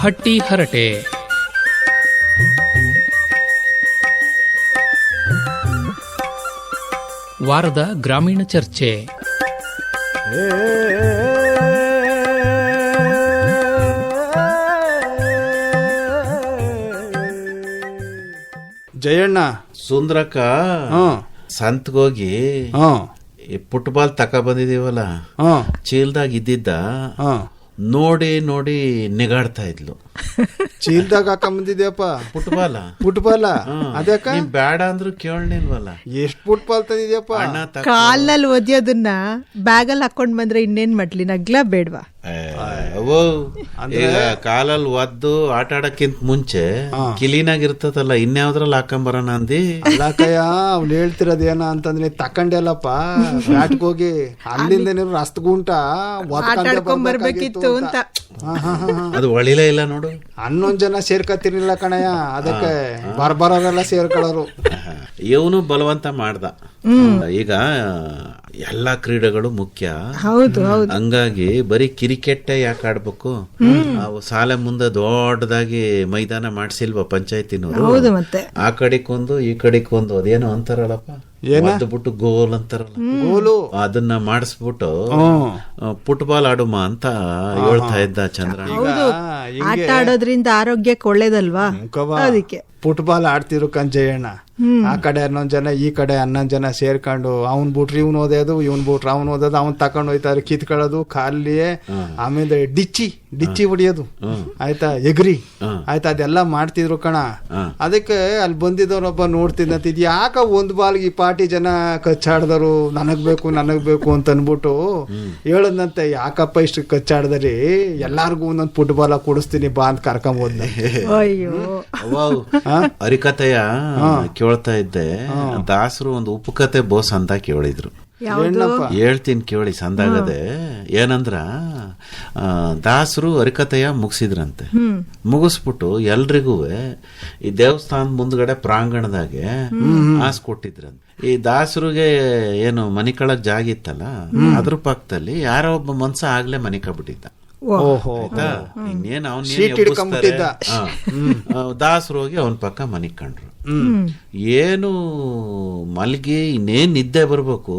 ಹಟ್ಟಿ ಹರಟೆ. ವಾರದ ಗ್ರಾಮೀಣ ಚರ್ಚೆ. ಜಯಣ್ಣ, ಸುಂದ್ರಕ್ಕ ಸಂತ್ಗೋಗಿ ಫುಟ್ಬಾಲ್ ತಕ ಬಂದಿದೀವಲ್ಲ, ಚೀಲ್ದಾಗ ಇದ್ದಿದ್ದ ನೋಡಿ ನೋಡಿ ನಿಗಾಡ್ತಾ ಇದ್ಲು. ಚೀಲ್ದಾಗ ಹಾಕೊಂಬಂದಿದ್ಯಪ್ಪ ಫುಟ್ಬಾಲ ಅದಕ್ಕ ಬ್ಯಾಡ ಅಂದ್ರು ಕೇಳಲಿಲ್ವಲ್ಲ. ಎಷ್ಟ್ ಫುಟ್ಬಾಲ್ ತಂದಿದ್ಯಪ್ಪ? ಕಾಲಲ್ಲಿ ಒದ್ಯೋದನ್ನ ಬ್ಯಾಗಲ್ಲಿ ಹಾಕೊಂಡ್ ಬಂದ್ರೆ ಇನ್ನೇನ್ ಮಾಡ್ಲಿ, ನಗ್ಲಾ ಬೇಡ್ವಾ? ಈಗ ಕಾಲಲ್ಲಿ ಒದ್ದು ಆಟ ಆಡಕ್ಕಿಂತ ಮುಂಚೆ ಕ್ಲೀನಾಗಿರ್ತದಲ್ಲ, ಇನ್ಯಾವ್ದ್ರಲ್ಲಿ ಹಾಕೊಂಬರೋಣ ಅಂದಿ. ಅಲ್ಲಕಯ್ಯ, ಅವ್ನು ಹೇಳ್ತಿರೋದೇನ ಅಂತಂದ್ರೆ ತಕೊಂಡೆಲ್ಲಪ್ಪ ಬ್ಯಾಟ್ಗೆ ಹೋಗಿ ಅಲ್ಲಿಂದ ರಸ್ತಗುಂಟ ಬರ್ಬೇಕಿತ್ತು ಅಂತ. ಅದು ಒಳಿಲೇ ಇಲ್ಲ ನೋಡು. 11 ಜನ ಸೇರ್ಕತ್ತಿರ್ಲಿಲ್ಲ ಕಣಯ್ಯ, ಅದಕ್ಕೆ ಬರ್ಬರೋರೆಲ್ಲ ಸೇರ್ಕೊಳ್ಳೋರು. ಇವನು ಬಲವಂತ ಮಾಡ್ದ. ಈಗ ಎಲ್ಲಾ ಕ್ರೀಡೆಗಳು ಮುಖ್ಯ. ಹಂಗಾಗಿ ಬರೀ ಕ್ರಿಕೆಟ್ ಯಾಕೆ ಆಡ್ಬೇಕು? ಅವು ಸಾಲೆ ಮುಂದೆ ದೊಡ್ಡದಾಗಿ ಮೈದಾನ ಮಾಡ್ಸಿಲ್ವಾ ಪಂಚಾಯತಿನವರು? ಆ ಕಡೆಗೊಂದು ಈ ಕಡೆಗೊಂದು ಅದೇನೋ ಅಂತಾರಲ್ಲಪ್ಪ, ಬಿಟ್ಟು ಗೋಲ್ ಅಂತಾರಲ್ಲ, ಗೋಲು ಅದನ್ನ ಮಾಡಿಸ್ಬಿಟ್ಟು ಫುಟ್ಬಾಲ್ ಆಡುಮ ಅಂತ ಹೇಳ್ತಾ ಇದ್ದ ಚಂದ್ರ. ಆಟ ಆಡೋದ್ರಿಂದ ಆರೋಗ್ಯಕ್ಕೆ ಒಳ್ಳೇದಲ್ವಾ? ಅದಕ್ಕೆ ಫುಟ್ಬಾಲ್ ಆಡ್ತಿರು ಕಂಜಯ್ಯಣ್ಣ. ಆ ಕಡೆ 11 ಜನ, ಈ ಕಡೆ 11 ಜನ ಸೇರ್ಕೊಂಡು ಅವ್ನ್ ಬಿಟ್ರಿ ಇವ್ನು ಓದೋದು, ಇವ್ನ್ ಬಿಟ್ರೆ ಅವ್ನು ಓದೋದು, ಅವ್ನ್ ತಕೊಂಡ್ ಹೋಯ್ತಾರೆ ಕಿತ್ಕೊಳ್ಳೋದು ಕಾಲಿಯೇ. ಆಮೇಲೆ ಡಿಚ್ಚಿ ಹೊಡಿಯೋದು ಆಯ್ತಾ, ಎಗ್ರಿ ಆಯ್ತಾ, ಅದೆಲ್ಲ ಮಾಡ್ತಿದ್ರು ಕಣ. ಅದಕ್ಕೆ ಅಲ್ಲಿ ಬಂದಿದ್ದವ್ರೊಬ್ಬ ನೋಡ್ತಿದ್ದಂತ, ಯಾಕ ಒಂದ್ ಬಾಲ್ಗೆ ಈ ಪಾರ್ಟಿ ಜನ ಕಚ್ಚಾಡ್ದರು, ನನಗ್ ಬೇಕು ಅಂತ ಅನ್ಬಿಟ್ಟು ಹೇಳದ್ನಂತೆ. ಯಾಕಪ್ಪ ಇಷ್ಟು ಕಚ್ಚಾಡ್ದರಿ, ಎಲ್ಲಾರ್ಗು ಒಂದೊಂದ್ ಫುಟ್ಬಾಲ್ ಕೊಡಿಸ್ತೀನಿ ಬಾ ಅಂತ ಕರ್ಕೊಂಬೋದ್. ಹರಿಕತೆಯ ಕೇಳ್ತಾ ಇದ್ದೆ, ದಾಸರು ಒಂದು ಉಪಕತೆ ಬೋಸ್ ಅಂತ ಕೇಳಿದ್ರು. ಹೇಳ್ತೀನಿ ಕೇಳಿ ಸಂದಾಗದೆ. ಏನಂದ್ರ ದಾಸರು ಹರಿಕತೆಯ ಮುಗಿಸಿದ್ರಂತೆ. ಮುಗಿಸ್ಬಿಟ್ಟು ಎಲ್ರಿಗೂ ಈ ದೇವಸ್ಥಾನದ ಮುಂದ್ಗಡೆ ಪ್ರಾಂಗಣದಾಗೆ ಆಸ್ ಕೊಟ್ಟಿದ್ರಂತೆ. ಈ ದಾಸರಿಗೆ ಏನು ಮನಿ ಕಳಕ್ ಜಾಗ ಇತ್ತಲ್ಲ, ಅದ್ರ ಪಕ್ಕದಲ್ಲಿ ಯಾರೋ ಒಬ್ಬ ಮನ್ಸ ಆಗ್ಲೇ ಮನಿ ಕಬಿಟ್ಟಿದ್ದ. ಇನ್ನೇನ್ ದಾಸರು ಹೋಗಿ ಅವನ್ ಪಕ್ಕ ಮನಿಗ್ ಕಂಡ್ರು. ಏನು ಮಲ್ಗಿ ಇನ್ನೇನ್ ನಿದ್ದೆ ಬರ್ಬೇಕು,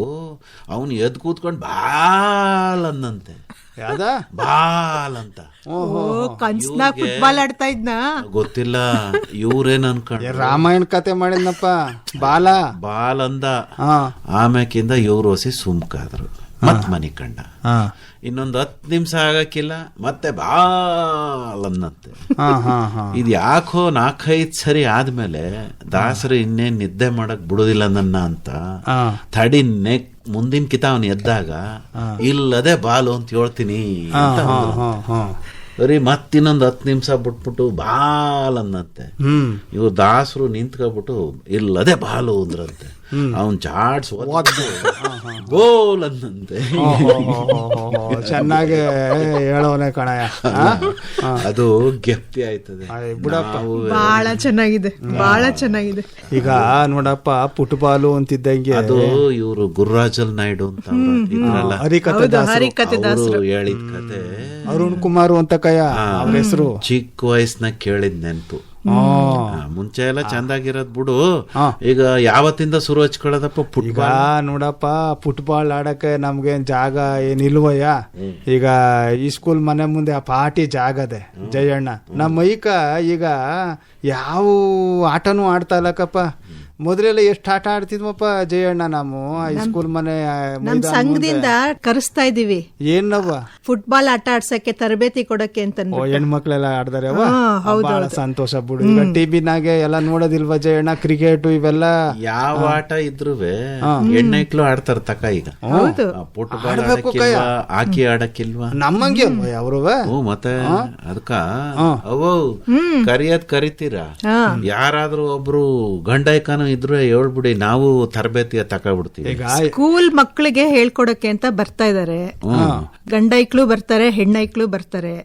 ಅವನು ಎದ್ ಕೂತ್ಕೊಂಡ್ ಬಾಲ್ ಅಂದಂತೆ. ಬಾಲ್ ಅಂತ ಫುಟ್ಬಾಲ್ ಆಡ್ತಾ ಇದ್ನ ಗೊತ್ತಿಲ್ಲ. ಇವ್ರೇನ್ ಅನ್ಕೊಂಡ್ ರಾಮಾಯಣ ಕತೆ ಮಾಡಿದ್ನಪ್ಪ, ಬಾಲ್ ಅಂದ. ಆಮ್ಯಾಕಿಂದ ಇವ್ರು ಹೊಸಿ ಸುಮ್ಕಾದ್ರು, ಮತ್ ಮನಿ ಕಂಡ. ಇನ್ನೊಂದು 10 ನಿಮಿಷ ಆಗಕ್ಕಿಲ್ಲ, ಮತ್ತೆ ಬಾಲ್ ಅನ್ನತ್ತೆ. ಇದು ಯಾಕೋ 4-5 ಸರಿ ಆದ್ಮೇಲೆ ದಾಸರು ಇನ್ನೇನ್ ನಿದ್ದೆ ಮಾಡಕ್ ಬಿಡುದಿಲ್ಲ ನನ್ನ ಅಂತ ತಡಿ ಮುಂದಿನ ಕಿತ ಅವನ್ ಎದ್ದಾಗ ಇಲ್ಲದೆ ಬಾಲು ಅಂತ ಹೇಳ್ತೀನಿ ಅಂತ ಬರೀ ಮತ್ತಿನ್ನೊಂದು 10 ನಿಮಿಷ ಬಿಟ್ಬಿಟ್ಟು ಬಾಲ್ ಅನ್ನತ್ತೆ. ಇವ್ರು ದಾಸರು ನಿಂತ್ಕೊಬಿಟ್ಟು ಇಲ್ಲದೆ ಬಾಲು ಅಂದ್ರಂತೆ. ಅವನ್ ಚಾಡ್ಸ್ ಗೋಲ್ ಅನ್ನಂತೆ. ಚೆನ್ನಾಗಿ ಹೇಳೋನೆ ಕಣಯ್ಯ, ಅದು ಗೆಪ್ತಿ ಆಯ್ತದೆ. ಬಹಳ ಚೆನ್ನಾಗಿದೆ. ಈಗ ನೋಡಪ್ಪ, ಫುಟ್ಬಾಲು ಅಂತಿದ್ದಂಗೆ ಅದು ಇವರು ಗುರುರಾಜಲ್ ನಾಯ್ಡು ಅಂತ ಇದ್ರಲ್ಲ, ಹರಿಕತೆ ದಾಸರು ಹೇಳಿದ ಕತೆ. ಅರುಣ್ ಕುಮಾರ್ ಅಂತ ಕಯ್ಯ ಅವ್ರ ಹೆಸರು. ಚಿಕ್ಕ ವಯಸ್ಸಿನಾಗ ಕೇಳಿದ್ ನೆನ್ಪು. ಮುಂಚೆ ಎಲ್ಲ ಚಂದಾಗಿರೋದ್ ಬಿಡು, ಈಗ ಯಾವತ್ತಿಂದ ಶುರು ಹಚ್ಕೊಳ್ಳೋದಪ್ಪ ಫುಟ್ಬಾಲ್? ನೋಡಪ್ಪ, ಫುಟ್ಬಾಲ್ ಆಡಕ್ಕೆ ನಮ್ಗೇನ್ ಜಾಗ ಏನಿಲ್ವಯ್ಯ. ಈಗ ಈ ಸ್ಕೂಲ್ ಮನೆ ಮುಂದೆ ಆ ಪಾಟಿ ಜಾಗದೆ ಜಯಣ್ಣ. ನಮ್ಮ ಐಕ ಈಗ ಯಾವ ಆಟನೂ ಆಡ್ತಾ ಇಲ್ಲಕಪ್ಪ. ಮೊದಲೆಲ್ಲ ಎಷ್ಟು ಆಟ ಆಡ್ತಿದ್ವಪ್ಪ ಜಯಣ್ಣ. ನಾವು ಹೈಸ್ಕೂಲ್ ಮನೆ ಸಂಘದಿಂದ ಕರೆಸ್ತಾ ಇದೀವಿ. ಏನವ್ವ ಫುಟ್ಬಾಲ್ ಆಟ ಆಡ್ಸಕ್ಕೆ ತರಬೇತಿ ಕೊಡಕ್ಕೆ ಅಂತ ಹೆಣ್ಮಕ್ಳೆಲ್ಲ ಆಡ್ದಾರೆ. ಬಹಳ ಸಂತೋಷ ಬಿಡು. ಈಗ ಟಿವಿನಾಗೆ ಎಲ್ಲ ನೋಡೋದಿಲ್ವಾ ಜಯಣ್ಣ, ಕ್ರಿಕೆಟ್ ಇವೆಲ್ಲ ಯಾವ ಆಟ ಇದ್ರು ಹೆಣ್ಣೈಕ್ಳು ಆಡ್ತಾರ ತಕ. ಈಗ ಫುಟ್ಬಾಲ್ ಹಾಕಿ ಆಡಕ್ಕಿಲ್ವಾ ನಮ್ಮಂಗೆ ಅಲ್ವ ಅವರು? ಮತ್ತೆ ಅದಕ್ಕ ಅವು ಕರಿಯದ್ ಕರಿತೀರ, ಹೇಳ್ತೀರಾ? ಯಾರಾದ್ರೂ ಒಬ್ರು ಗಂಡೈಕನು ಇದ್ರೆ ಹೇಳ್ಬಿಡಿ, ನಾವು ತರಬೇತಿಯ ತಕೊಬಿಡ್ತೀವಿ. ಈಗ ಸ್ಕೂಲ್ ಮಕ್ಕಳಿಗೆ ಹೇಳ್ಕೊಡಕ್ಕೆ ಅಂತ ಬರ್ತಾ ಇದಾರೆ, ಗಂಡೈಕ್ಳು ಬರ್ತಾರೆ, ಹೆಣ್ಣೈಕ್ಳು ಬರ್ತಾರೆ.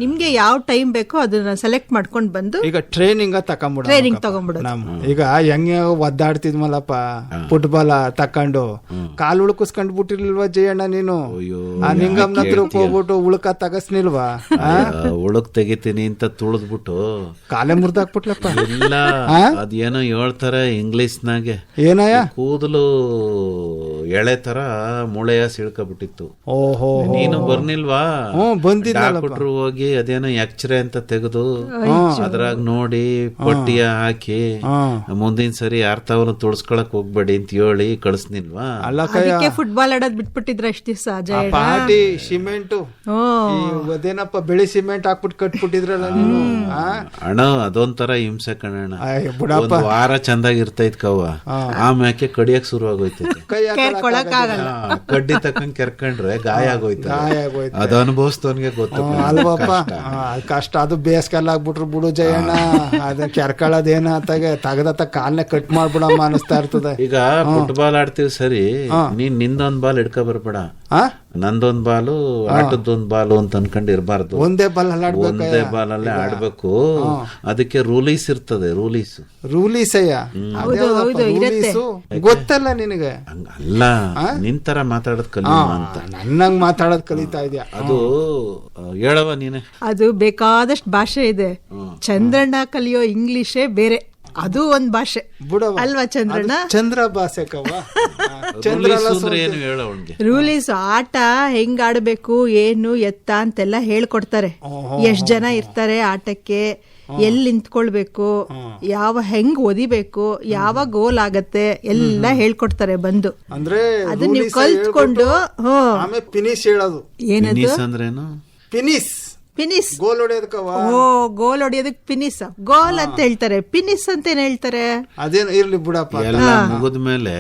ನಿಮ್ಗೆ ಯಾವ ಟೈಮ್ ಬೇಕೋ ಅದನ್ನ ಸೆಲೆಕ್ಟ್ ಮಾಡ್ಕೊಂಡ್ ಬಂದು ಈಗ ಟ್ರೈನಿಂಗ್ ತಗೊಂಡ್ಬಿಡೋದು. ಈಗ ಹೆಂಗೆ ಒದ್ದಾಡ್ತಿದ್ಮಲ್ಲಪ್ಪ ಫುಟ್ಬಾಲ್ ತಕೊಂಡು ಕಾಲು ಉಳುಕಿಸ್ಕೊಂಡ್ ಬಿಟ್ಟಿರ್ಲಿಲ್ವಾ ಜಯಣ್ಣ ನೀನು? ಆ ನಿಂಗಮ್ಮನ ಹತ್ರಕ್ಕೆ ಹೋಗ್ಬಿಟ್ಟು ಉಳುಕ ತಗಸ್ನಿಲ್ವಾ? ಉಳುಕ್ ತೆಗಿತೀನಿ ಅಂತ ತುಳಿದ್ಬಿಟ್ಟು ಕಾಲೇ ಮುರ್ದಾಕ್ಬಿಟ್ಲಪ್ಪ. ಇಲ್ಲ, ಅದೇನೋ ಹೇಳ್ತಾರೆ ಇಂಗ್ಲಿಷ್ನಾಗೆ, ಏನಯ್ಯ ಕೂದಲು ಎಳೆ ತರ ಮೊಳೆಯ ಸಿಳ್ಕೊಬಿಟ್ಟಿತ್ತು. ಓಹೋ, ನೀನು ಬರ್ನಿಲ್ವಾ? ಡಾಕ್ಟ್ರು ಹೋಗಿ ಅದೇನೋ ಎಕ್ಸ್ರೇ ಅಂತ ತೆಗೆದು ಅದ್ರಾಗ ನೋಡಿ ಪಟ್ಟಿಯ ಹಾಕಿ ಮುಂದಿನ ಸರಿ ಯಾರ್ತಾವನು ತುಳ್ಸ್ಕೊಳಕ್ ಹೋಗ್ಬೇಡಿ ಅಂತ ಹೇಳಿ ಕಳಿಸ್ನಿಲ್ವಾ? ಅದಕ್ಕೆ ಫುಟ್ಬಾಲ್ ಆಡೋದ್ ಬಿಟ್ಬಿಟ್ಟಿದ್ರ ಅಷ್ಟ್ ದಿವಸ. ಪಾಟಿ ಸಿಮೆಂಟು ಅದೇನಪ್ಪ ಬೆಳಿ ಸಿಮೆಂಟ್ ಹಾಕ್ಬಿಟ್ಟು ಕಟ್ಬಿಟ್ಟಿದ್ರಲ್ಲ ನೀನು. ಅಣ್ಣ ಅದೊಂಥರ ಹಿಂಸೆ ಕಣಣ್ಣ. ಒಂದ್ ವಾರ ಚಂದಾಗಿರ್ತೈತ್ ಕವ್ವ, ಆಮ್ಯಾಕೆ ಕಡಿಯಕ್ ಶುರು ಆಗೋಯ್ತೈತೆ. ಕಡ್ಡಿ ತಕೊಂಡ್ ಕೆರ್ಕೊಂಡ್ರೆ ಗಾಯ ಆಗೋಯ್ತ. ಅದು ಅನುಭವಿಸ್ತವನ್ಗೆ ಗೊತ್ತು ಅಲ್ವಪ್ಪ. ಕಷ್ಟ ಅದು ಬೇಸ್ಗೆಲ್ಲ ಆಗ್ಬಿಟ್ರು ಬಿಡು ಜಯಣ್ಣ. ಅದ ಕೆರ್ಕೊಳ್ಳೋದೇನ ಅತ್ತಾಗೆ ತಗದತ್ತ ಕಾಲ್ನೆ ಕಟ್ ಮಾಡ್ಬಿಡಮ್ಮ ಅನಿಸ್ತಾ ಇರ್ತದೆ. ಈಗ ಫುಟ್ಬಾಲ್ ಆಡ್ತೀವಿ ಸರಿ, ನೀನ್ ನಿಂದೊಂದ್ ಬಾಲ್ ಹಿಡ್ಕೊ ಬರ್ಬೇಡ, ನಂದೊಂದ್ ಬಾಲು ಆಟದೊಂದ್ ಬಾಲು ಅಂತ ಅನ್ಕೊಂಡ್ ಇರ್ಬಾರ್ದು. ಒಂದೇ ಬಾಲ್ ಒಂದೇ ಬಾಲ್ ಅಲ್ಲೇ ಆಡ್ಬೇಕು. ಅದಕ್ಕೆ ರೂಲೀಸ್ ಇರ್ತದೆ. ರೂಲೀಸ್ ಅಯ್ಯ ಗೊತ್ತಲ್ಲ ನಿನಗೆ? ಅಲ್ಲ, ನಿಂತರ ಮಾತಾಡೋದ್ ಕಲಿಯುವ ಅಂತ. ನನ್ನಂಗ್ ಮಾತಾಡೋದ್ ಕಲಿತಾ ಇದೆಯಾ? ಅದು ಹೇಳವ ನೀನೆ. ಅದು ಬೇಕಾದಷ್ಟು ಭಾಷೆ ಇದೆ. ಚಂದ್ರಣ್ಣ ಕಲಿಯೋ ಇಂಗ್ಲಿಷೇ ಬೇರೆ, ಅದು ಒಂದ್ ಭಾಷೆ ಅಲ್ವಾ ಚಂದ್ರಣ್ಣ? ಚಂದ್ರ ಭಾಷೆ ರೂಲೀಸ್ ಆಟ ಹೆಂಗ್ ಆಡ್ಬೇಕು, ಏನು ಎತ್ತ ಅಂತೆಲ್ಲ ಹೇಳ್ಕೊಡ್ತಾರೆ. ಎಷ್ಟ್ ಜನ ಇರ್ತಾರೆ ಆಟಕ್ಕೆ, ಎಲ್ಲಿ ನಿಂತ್ಕೊಳ್ಬೇಕು, ಹೆಂಗ್ ಒದಿಬೇಕು, ಯಾವ ಗೋಲ್ ಆಗತ್ತೆ ಎಲ್ಲ ಹೇಳ್ಕೊಡ್ತಾರೆ ಬಂದು. ಅಂದ್ರೆ ಅದನ್ನ ನೀವು ಕಲ್ತ್ಕೊಂಡು ಫಿನಿಶ್ ಹೇಳೋದು. ಏನದು ಅಂದ್ರೇನು? ಪಿನಿಸ್ ಗೋಲ್ ಹೊಡೆಯೋದಕ್ಕವ. ಗೋಲ್ ಹೊಡೆಯೋದಕ್ಕೆ ಪಿನಿಸ್, ಗೋಲ್ ಅಂತ ಹೇಳ್ತಾರೆ. ಪಿನಿಸ್ ಅಂತ ಏನ್ ಹೇಳ್ತಾರೆ? ಅದೇನು ಇರ್ಲಿ ಬಿಡಪ್ಪ. ಎಲ್ಲ ಮುಗಿದ ಮೇಲೆ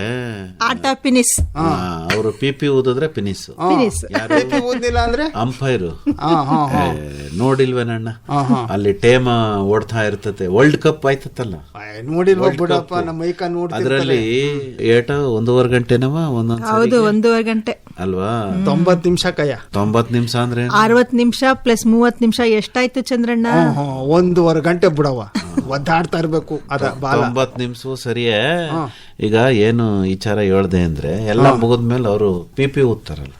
ಆಟ ಪಿನಿಸ್. ಅವರು ಪಿಪಿ ಊದಿದ್ರೆ ಪಿನಿಸ್. ಊದಿಲ್ಲ ಅಂದ್ರೆ ಅಂಪೈರು ನೋಡಿಲ್ವೇನಣ್ಣ? ಅಲ್ಲಿ ಟೇಮ ಓಡ್ತಾ ಇರ್ತತೆ. ವರ್ಲ್ಡ್ ಕಪ್ ಆಯ್ತಲ್ಲ, ನೋಡಿಲ್ವ ಬಿಡಪ್ಪ. ನಮ್ಮ ಮೈಕ ನೋಡಿ ಅದ್ರಲ್ಲಿ ಏಟ 1.5 ಗಂಟೆನವ ಒಂದೊಂದ್. ಹೌದು, 1.5 ಗಂಟೆ ಅಲ್ವಾ? 90 ನಿಮಿಷ ಕಯ್ಯ. 90 ನಿಮಿಷ ಅಂದ್ರೆ 60 ನಿಮಿಷ ಪ್ಲಸ್ 30 ನಿಮಿಷ ಎಷ್ಟಾಯ್ತು ಚಂದ್ರಣ್ಣ? 1.5 ಗಂಟೆ ಬಿಡವ, ಒದ್ದಾಡ್ತಾ ಇರ್ಬೇಕು. 90 ನಿಮಿಷ ಸರಿಯೇ. ಈಗ ಏನು ವಿಚಾರ ಹೇಳ್ದೆ ಅಂದ್ರೆ, ಎಲ್ಲ ಮುಗಿದ್ಮೇಲೆ ಅವರು ಪಿಪಿ ಊದ್ತಾರಲ್ಲ,